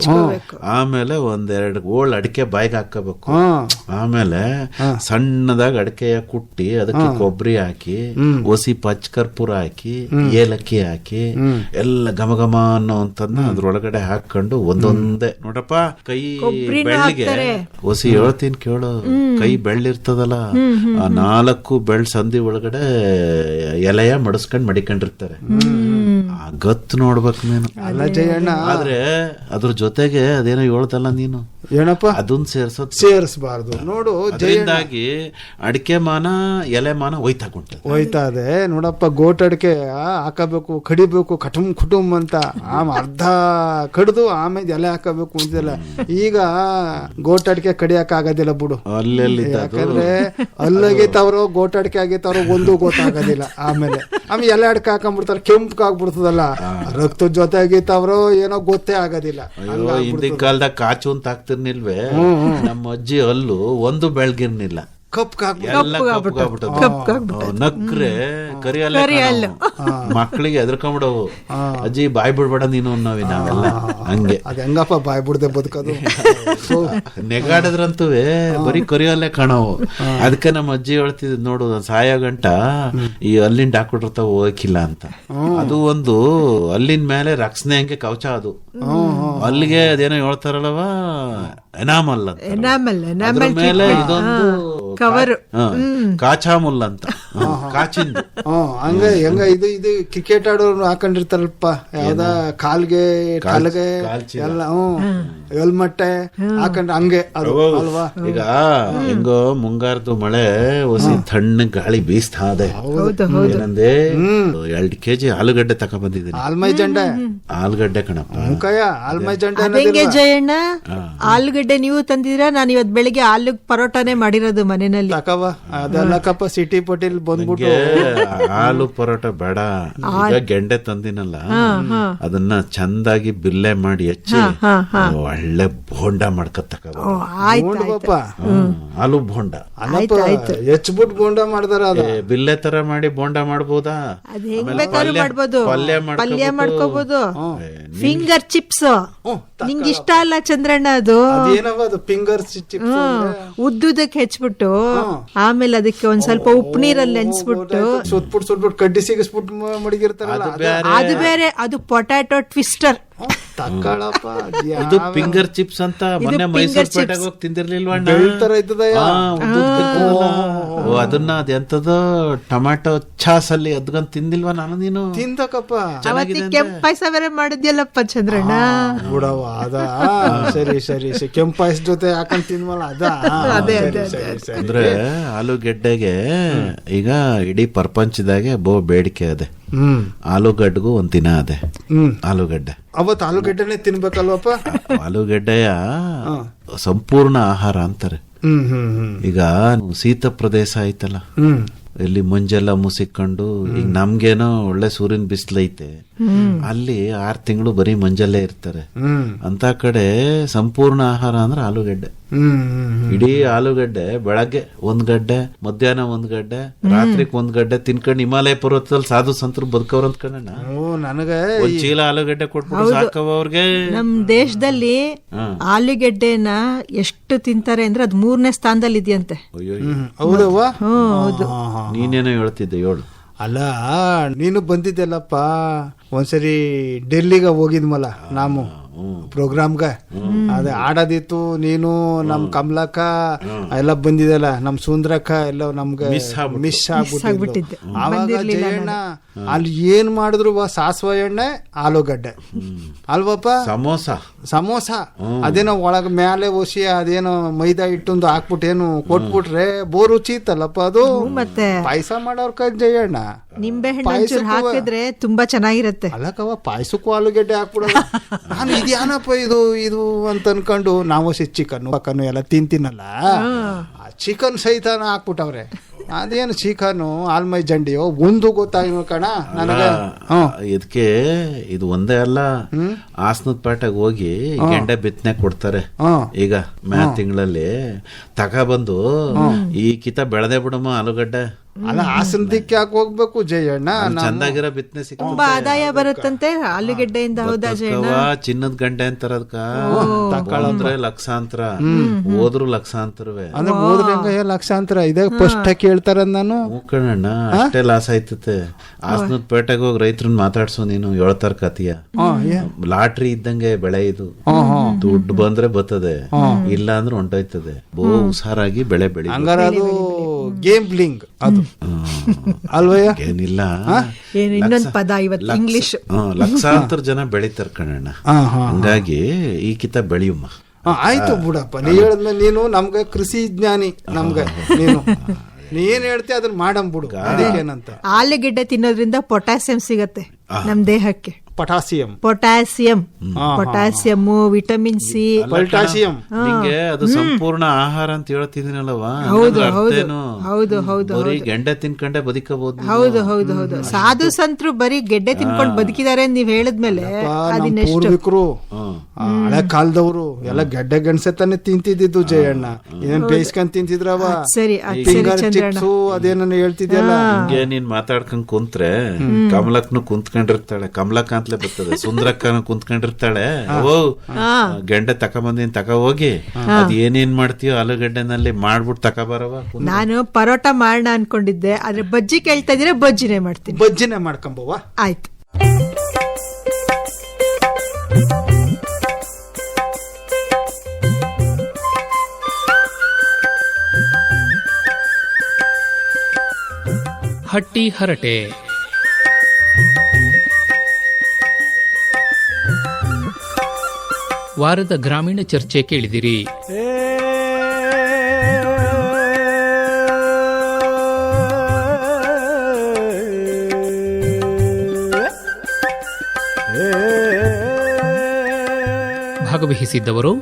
ಆಮೇಲೆ ಒಂದೆರಡು ಓಳ್ ಅಡಿಕೆ ಬಾಯಿಗೆ ಹಾಕಬೇಕು, ಆಮೇಲೆ ಸಣ್ಣದಾಗಿ ಅಡಿಕೆಯ ಕುಟ್ಟಿ ಅದಕ್ಕೆ ಕೊಬ್ಬರಿ ಹಾಕಿ ಒಸಿ ಪಚ್ಕರ್ಪೂರ ಹಾಕಿ ಏಲಕ್ಕಿ ಹಾಕಿ ಎಲ್ಲ ಘಮ ಘಮ ಅನ್ನೋ ಅಂತನ್ನ ಅದ್ರೊಳಗಡೆ ಹಾಕೊಂಡು ಒಂದೊಂದೇ ನೋಡಪ್ಪ ಕೈ ಬೆಳ್ಳಿಗೆ ಒಸಿ ಹೇಳ್ತೀನಿ ಕೇಳು, ಕೈ ಬೆಳ್ಳಿರ್ತದಲ್ಲ, ಆ 4 ಬೆಳ್ಳ ಸಂಧಿ ಒಳಗಡೆ ಎಲೆಯ ಮಡಸ್ಕೊಂಡ್ ಮಡಿಕೊಂಡಿರ್ತಾರೆ. ಆ ಗತ್ತು ನೋಡ್ಬೇಕು ನೀನು. ಆದ್ರೆ ಅದ್ರ ಜೊತೆಗೆ ಅದೇನೋ ಹೇಳ್ತಲ್ಲ ನೀನು, ಏನಪ್ಪ ಅದನ್ನ ಸೇರಿಸಬಾರ್ದು ನೋಡು. ಅದರಿಂದಾಗಿ ಅಡಿಕೆ ಮಾನ ಎಲೆ ಮಾನ ಹೋಯ್ತಾ ಇದೆ ನೋಡಪ್ಪ. ಗೋಟ್ ಅಡಿಕೆ ಹಾಕಬೇಕು, ಕಡಿಬೇಕು, ಕುಟುಂಬ ಅಂತ ಅರ್ಧ ಕಡ್ದು ಆಮೇಲೆ ಎಲೆ ಹಾಕಬೇಕು ಅಂತಿಲ್ಲ. ಈಗ ಗೋಟ್ ಅಡಿಕೆ ಕಡಿಯಕ್ ಆಗೋದಿಲ್ಲ ಬಿಡು, ಯಾಕಂದ್ರೆ ಅಲ್ಲಾಗೈತವ್ರು ಗೋಟ್ ಅಡಿಕೆ ಆಗೈತವ್ರು ಒಂದು ಗೊತ್ತಾಗೋದಿಲ್ಲ. ಆಮೇಲೆ ಎಲೆ ಅಡಿಕೆ ಹಾಕೊಂಡ್ಬಿಡ್ತಾರೆ, ಕೆಂಪು ಆಗ್ಬಿಡ್ತದಲ್ಲ, ರಕ್ತದ ಜೊತೆ ಆಗೈತವ್ರು ಏನೋ ಗೊತ್ತೇ ಆಗೋದಿಲ್ಲ. ಹಿಂದಿನ ಕಾಲದಾಗ ಕಾಚು ಅಂತ ಹಾಕ್ತಿರ್ನಿಲ್ವೇ, ನಮ್ಮ ಅಜ್ಜಿ ಅಲ್ಲು ಒಂದು ಬೆಳ್ಗಿರ್ನಿಲ್ಲ, ನಕ್ರೆ ಕರಿಯಲ್ಲ ಮಕ್ಕಳಿಗೆ ಎದ್ರಕೊಂಡ್ಬಿಡವು, ಅಜ್ಜಿ ಬಾಯ್ ಬಿಡ್ಬೇಡ ನೀನು ಅನ್ನೋವಿ ನಾವೆಲ್ಲ. ಹಂಗೆ ಅದ್ ಹೆಂಗಪ್ಪ ಬಾಯ್ ಬಿಡದೆ ಬದುಕೋದು, ನೆಗಾಡದ್ರಂತೂ ಬರೀ ಕರಿಯಲ್ಲೇ ಕಾಣವು. ಅದಕ್ಕೆ ನಮ್ಮ ಅಜ್ಜಿ ಹೇಳ್ತಿದ್ ನೋಡು, ಸಾಯ ಗಂಟ ಈ ಅಲ್ಲಿಂದ ಹಾಕೊಟ್ಟಿರ್ತಾವ ಹೋಗಿಲ್ಲ ಅಂತ. ಅದು ಒಂದು ಅಲ್ಲಿನ ಮೇಲೆ ರಕ್ಷಣೆ ಹಂಗೆ ಕವಚ, ಅದು ಅಲ್ಲಿಗೆ ಅದೇನೋ ಹೇಳ್ತಾರಲ್ಲವ ಎನಾಮಲ್ ಅಂತ, ಮೇಲೆ ಇದೊಂದು ಕವರ್ ಕಾಚಾಮುಲ್ ಅಂತ, ಕಾಚಿಂದು. ಹೆಂಗ ಇದು ಕ್ರಿಕೆಟ್ ಆಡೋರು ಹಾಕೊಂಡಿರ್ತಾರಲ್ಪ, ಯಾವ್ದ ಕಾಲ್ಗೆ ಎಲ್ಲ ಹೆಲ್ಮಟ್ಟೆ ಹಾಕೊಂಡ್ರೆ ಹಂಗೆ ಅದು ಅಲ್ವಾ. ಈಗ ಹೆಂಗೋ ಮುಂಗಾರದು ಮಳೆ ಒಸಿ ತಣ್ಣ ಗಾಳಿ ಬೀಸ್ತಾ ಇದೆ. ಏನಂದೆ 2 kg ಆಲೂಗಡ್ಡೆ ತಕೊಂಡ್ಬಂದಿದ್ದೀನಿ. ಆಲೂಗಡ್ಡೆ ಕಣಪ್ಪ, ಆಲ್ಮೈ ಜಂಡ. ಅದಂಗೆ ಜಯಣ್ಣ, ಆಲೂಗಡ್ಡೆ ನೀವು ತಂದಿದ್ರ? ನಾನು ಇವತ್ ಬೆಳಿಗ್ಗೆ ಆಲೂ ಪರೋಟಾನೇ ಮಾಡಿರೋದು ಮನೆಯಲ್ಲಿ. ಅದೆಲ್ಲಕ್ಕಪ್ಪ ಸಿಟಿ ಪಟೇಲ್ ಬಂದ್ಬಿಟ್ಟು ಆಲೂ ಪರೋಟ ಬೇಡ, ಈಗ ಗೆಂಡೆ ತಂದಿನಲ್ಲ ಅದನ್ನ ಚಂದಾಗಿ ಬಿಲ್ಲೆ ಮಾಡಿ ಹೆಚ್ಚಿ ಒಳ್ಳೆ ಬೋಂಡ ಮಾಡ್ಕೊತಕ್ಕ. ಆಲೂ ಬೋಂಡ ಹೆಚ್ಚಿಬಿಟ್ಟು ಬೋಂಡ ಮಾಡ್ದಾರ, ಬಿಲ್ಲೆ ತರ ಮಾಡಿ ಬೋಂಡ ಮಾಡ್ಬೋದಾ? ಪಲ್ಯ ಮಾಡ್ಕೋಬಹುದು. ಫಿಂಗರ್ ಚಿಪ್ಸ್ ನಿಂಗೆ ಇಷ್ಟ ಅಲ್ಲ ಚಂದ್ರಣ್ಣ? ಅದು ಫಿಂಗರ್ ಚಿಪ್ಸ್ ಉದ್ದುದಕ್ಕೆ ಹೆಚ್ಚಿಬಿಟ್ಟು ಆಮೇಲೆ ಅದಕ್ಕೆ ಒಂದ್ ಸ್ವಲ್ಪ ಉಪ್ಪು ನೀರಲ್ಲಿ ನೆನ್ಸ್ಬಿಟ್ಟು ಸುಟ್ಬಿಟ್ಟು ಕಡ್ಡಿ ಸಿಗಿಸ್ಬಿಟ್ಟು ಮಡಗಿರ್ತಾರಲ್ಲ, ಅದು ಬೇರೆ. ಅದು ಪೊಟ್ಯಾಟೊ ಟ್ವಿಸ್ಟರ್. ಇದು ಫಿಂಗರ್ ಚಿಪ್ಸ್ ಅಂತ ಮೊನ್ನೆ ಮೈಸೂರು ಪೇಟೆಗೆ ಹೋಗಿ ತಿಂದಿರ್ಲಿಲ್ವ? ಅದನ್ನ ಅದೆಂತದ ಟೊಮ್ಯಾಟೊ ಚಾಸ್ ಅಲ್ಲಿ ಅದ್ಗಂತ ತಿಂದಿಲ್ವಾ ನಾನು ನೀನು? ತಿಂದಕಪ್ಪ, ಕೆಂಪು ಪಾಯಸ ಬೇರೆ ಮಾಡಿದ್ಯಲ್ಲಪ್ಪ ಚಂದ್ರಣ್ಣ. ಬಿಡವ ಅದ ಸರಿ ಸರಿ ಕೆಂಪು ಪಾಯಸ ಜೊತೆ ಹಾಕೊಂಡ್ ತಿನ್ವಲ್ಲ ಅದ. ಅಂದ್ರೆ ಆಲೂಗೆಡ್ಡೆಗೆ ಈಗ ಇಡೀ ಪ್ರಪಂಚದಾಗೆ ಬೇಡಿಕೆ ಅದೇ. ಆಲೂಗಡ್ಡೆಗೂ ಒಂದ್ ದಿನ ಅದೇ ಆಲೂಗಡ್ಡೆ. ಅವತ್ತು ಆಲೂಗಡ್ಡೆನೆ ತಿನ್ಬೇಕಲ್ವಪ್ಪ? ಆಲೂಗಡ್ಡೆಯ ಸಂಪೂರ್ಣ ಆಹಾರ ಅಂತಾರೆ. ಈಗ ಶೀತ ಪ್ರದೇಶ ಆಯ್ತಲ್ಲ, ಇಲ್ಲಿ ಮುಂಜೆಲ್ಲ ಮುಸಿಕೊಂಡು, ಈಗ ನಮ್ಗೇನೋ ಒಳ್ಳೆ ಸೂರ್ಯನ ಬಿಸಿಲೈತೆ, ಅಲ್ಲಿ 6 ತಿಂಗಳು ಬರೀ ಮಂಜಲ್ಲೇ ಇರ್ತಾರೆ. ಅಂತ ಕಡೆ ಸಂಪೂರ್ಣ ಆಹಾರ ಅಂದ್ರೆ ಆಲೂಗಡ್ಡೆ. ಇಡೀ ಆಲೂಗಡ್ಡೆ ಬೆಳಗ್ಗೆ 1 ಗಡ್ಡೆ, ಮಧ್ಯಾಹ್ನ 1 ಗಡ್ಡೆ, ರಾತ್ರಿಗೆ 1 ಗಡ್ಡೆ ತಿನ್ಕೊಂಡು ಹಿಮಾಲಯ ಪರ್ವತದಲ್ಲಿ ಸಾಧು ಸಂತರು ಬದುಕವ್ರ ಅಂದ್ಕೊಂಡ. ನನಗೆ ಒಂದ್ ಚೀಲ ಆಲೂಗಡ್ಡೆ ಕೊಟ್ಬಿಟ್ಟು ಸಾಕವ ಅವ್ರಿಗೆ. ನಮ್ ದೇಶದಲ್ಲಿ ಆಲೂಗಡ್ಡೆನ ಎಷ್ಟು ತಿಂತಾರೆ ಅಂದ್ರೆ ಅದು 3ನೇ ಸ್ಥಾನದಲ್ಲಿ ಇದೆಯಂತೆ. ಹೌದವ್ವ? ಹೌದು. ನೀನೇನೋ ಹೇಳ್ತಿದ್ದೆ, ಹೇಳು. ಅಲ್ಲ, ನೀನು ಬಂದಿದ್ದೆಲ್ಲಪ್ಪ ಒಂದ್ಸರಿ ಡೆಲ್ಲಿಗೆ ಹೋಗಿದ್ಮಲ್ಲ ನಾವು ಪ್ರೋಗ್ರಾಮ್ಗ. ಅದೇ ಆಡೋದಿತ್ತು, ನೀನು ನಮ್ ಕಮಲಕ್ಕ ಎಲ್ಲ ಬಂದಿದಲ್ಲ, ನಮ್ ಸುಂದ್ರಕ್ಕ ಎಲ್ಲ ನಮ್ಗೆ ಮಿಸ್ ಆಗ್ಬಿಟ್ಟಿದ್ದೆ. ಆವಾಗ ಜಯಣ್ಣ ಅಲ್ಲಿ ಏನ್ ಮಾಡಿದ್ರು ಸಾಸಿವೆ ಎಣ್ಣೆ ಆಲೂಗಡ್ಡೆ ಅಲ್ವಪ್ಪ, ಸಮೋಸ ಅದೇನೋ ಒಳಗ ಮ್ಯಾಲೆ ಒಸಿ ಅದೇನೋ ಮೈದಾ ಹಿಟ್ಟೊಂದು ಹಾಕ್ಬಿಟ್ಟು ಏನು ಕೊಟ್ಬಿಟ್ರೆ ಬೋರ್ ರುಚಿ ಇತ್ತಲ್ಲಪ್ಪ ಅದು. ಮತ್ತೆ ಪಾಯಸ ಮಾಡೋರ್ ಕೈ ಜಯಣ್ಣ ನಿಂಬೆ ಹಣ್ಣು ಹಾಕಿದ್ರೆ ತುಂಬಾ ಚೆನ್ನಾಗಿರುತ್ತೆ. ಅಲ್ಲಕ್ಕವ ಪಾಯಸಕ್ಕೂ ಆಲೂಗಡ್ಡೆ ಹಾಕ್ಬಿಡೋದು. ನಾನು ಈಗ ಇದ್ಯಾನಪ್ಪ ಇದು ಅಂತ ಅನ್ಕೊಂಡು ನಾವು ಚಿಕನ್ ಎಲ್ಲ ತಿಂತೀನಲ್ಲ, ಚಿಕನ್ ಸಹಿತನ ಹಾಕ್ಬಿಟ್ಟವ್ರೆ. ಅದೇನು ಚಿಕನು ಆಲ್ಮೈ ಜಂಡಿಯೋ ಒಂದು ಗೊತ್ತಾಗಿಲ್ಲ ಕಣ ನನಗೆ. ಇದಕ್ಕೆ ಇದು ಒಂದೇ ಅಲ್ಲ, ಹಾಸನದ ಪೇಟೆಗೆ ಹೋಗಿ ಗೆಂಡೆ ಬಿತ್ತನೆ ಕೊಡ್ತಾರೆ. ಈಗ ಮೇ ತಿಂಗಳಲ್ಲಿ ತಗೊಬಂದು ಈ ಕಿತ ಬೆಳೆದೇ ಬಿಡಮ್ಮ ಆಲೂಗಡ್ಡೆ. ಅಲ್ಲ ಹಾಸನದಕ್ಕೆ ಯಾಕೆ ಹೋಗ್ಬೇಕು ಜಯಣ್ಣ, ಚಂದಾಗಿರೋ ಬಿತ್ತನೆ ಸಿಕ್ಕ ತುಂಬಾ ಆದಾಯ ಬರುತ್ತಂತೆ ಆಲೂಗೆಡ್ಡೆಯಿಂದ. ಹೌದಾ ಜಯಣ್ಣ? ಚಿನ್ನದ ಗಂಟೆ ಅಂತಾರ ಅದಕ್ಕ, ತಗೊಳಂದ್ರೆ ಲಕ್ಷಾಂತರ, ಹೋದ್ರು ಲಕ್ಷಾಂತರವೇ. ಅಂದ್ರೆ ಹೋದ್ರೆ ಲಕ್ಷಾಂತರ ಇದೆ ಫಸ್ಟ್ ಕೇಳ್ತಾರ ನಾನು. ಕಣಣ್ಣ ಅಷ್ಟೇ ಲಾಸ್ ಆಯ್ತತೆ. ಹಾಸನದ ಪೇಟೆಗೆ ಹೋಗಿ ರೈತರನ್ನ ಮಾತಾಡ್ಸೋ ನೀನು, ಹೇಳ್ತಾರ ಕತಿಯ. ಲಾಟ್ರಿ ಇದ್ದಂಗೆ ಬೆಳೆ ಇದು, ದುಡ್ಡು ಬಂದ್ರೆ ಬರ್ತದೆ, ಇಲ್ಲ ಅಂದ್ರೆ ಹೊಂಟೋಯ್ತದೆ. ಹುಷಾರಾಗಿ ಬೆಳೆ ಬೆಳಿ. ಹಂಗಾರ ಅದು ಗೇಮ್ಲಿಂಗ್ ಅದು ಅಲ್ವಯ್ಯ? ಏನಿಲ್ಲ, ಇನ್ನೊಂದು ಪದ ಇವತ್ತು ಇಂಗ್ಲಿಷ್. ಲಕ್ಷಾಂತರ ಜನ ಬೆಳಿತಾರ ಕಣಣ್ಣ. ಹಂಗಾಗಿ ಈ ಕಿತ ಬೆಳೆಯುಮ್ಮ. ಆಯ್ತು ಬಿಡಪ್ಪ, ನೀ ಹೇಳಿದ್ಮೇಲೆ ನೀನು ನಮ್ಗೆ ಕೃಷಿ ಜ್ಞಾನಿ, ನಮ್ಗೆ ನೀನ್ ಹೇಳ್ತಿ ಅದನ್ನ ಮಾಡಂಬಿಡು. ಅದಕ್ಕೇನಂತ ಆಲೂಗೆಡ್ಡೆ ತಿನ್ನೋದ್ರಿಂದ ಪೊಟ್ಯಾಸಿಯಂ ಸಿಗತ್ತೆ ನಮ್ ದೇಹಕ್ಕೆ. Potassium, vitamin C, potassium. ನಿಂಗೆ ಅದು ಸಂಪೂರ್ಣ ಆಹಾರ ಅಂತ ಹೇಳ್ತಿದ್ದೀನಲ್ವಾ? ಹೌದು. ಬರೀ ಗೆಡ್ಡೆ ತಿನ್ಕೊಂಡೆ ಬದುಕಬಹುದು. ಹೌದು. ಸಾಧು ಸಂತರು ಬರೀ ಗೆಡ್ಡೆ ತಿನ್ಕೊಂಡು ಬದುಕಿದ್ದಾರೆ ನೀವ್ ಹೇಳಿದ್ಮೇಲೆ. ಪೂರ್ವಿಕರು ಹಳೆ ಕಾಲದವರು ಎಲ್ಲ ಗೆಡ್ಡೆ ಗೆಣಸೆ ತಾನೆ ತಿಂತಿದ್ದು ಜಯಣ್ಣ. ಏನ್ ಬೇಯಿಸ್ಕೊಂಡ್ ತಿಂತಿದ್ರವ? ಸರಿ ಚಿಪ್ಸು ಅದೇನ ಹೇಳ್ತಿದ್ಯಲ್ಲ. ಹಿಂಗೆ ನೀನ್ ಮಾತಾಡ್ಕೊಂಡ್ ಕುಂತ್ರೆ ಕಮಲಕ್ನು ಕುಂತ್ಕೊಂಡಿರ್ತಾಳೆ, ಕಮಲಕ್ಕ ಅಂತಲೇ ಬರ್ತದೆ. ಸುಂದರಕ್ಕನ ಕುಂತ್ಕೊಂಡಿರ್ತಾಳೆ, ಓ ಗೆಂಡೆ ತಕೊಂಬಂದಿನ್ ತಕ ಹೋಗಿ ಅದ್ ಏನೇನ್ ಮಾಡ್ತೀಯೋ ಆಲೂಗಡ್ಡೆನಲ್ಲಿ ಮಾಡ್ಬಿಟ್ಟು ತಕೊಬರವ. ನಾನು ಪರೋಟ ಮಾಡೋಣ ಅನ್ಕೊಂಡಿದ್ದೆ, ಆದ್ರೆ ಬಜ್ಜಿ ಕೇಳ್ತಾ ಇದೀರ, ಬಜ್ಜಿನೇ ಮಾಡ್ತೀನಿ. ಬಜ್ಜಿನೇ ಮಾಡ್ಕೊಂಬವ್ವ. ಆಯ್ತು. ಹಟ್ಟಿ ಹರಟೆ. ವಾರದ ಗ್ರಾಮೀಣ ಚರ್ಚೆ ಕೇಳಿದಿರಿ. ಭಾಗವಹಿಸಿದ್ದವರು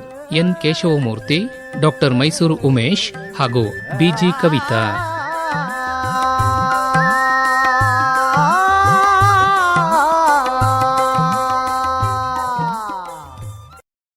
ಎನ್ ಕೇಶವಮೂರ್ತಿ, ಡಾಕ್ಟರ್ ಮೈಸೂರು ಉಮೇಶ್ ಹಾಗೂ ಬಿಜಿ ಕವಿತಾ.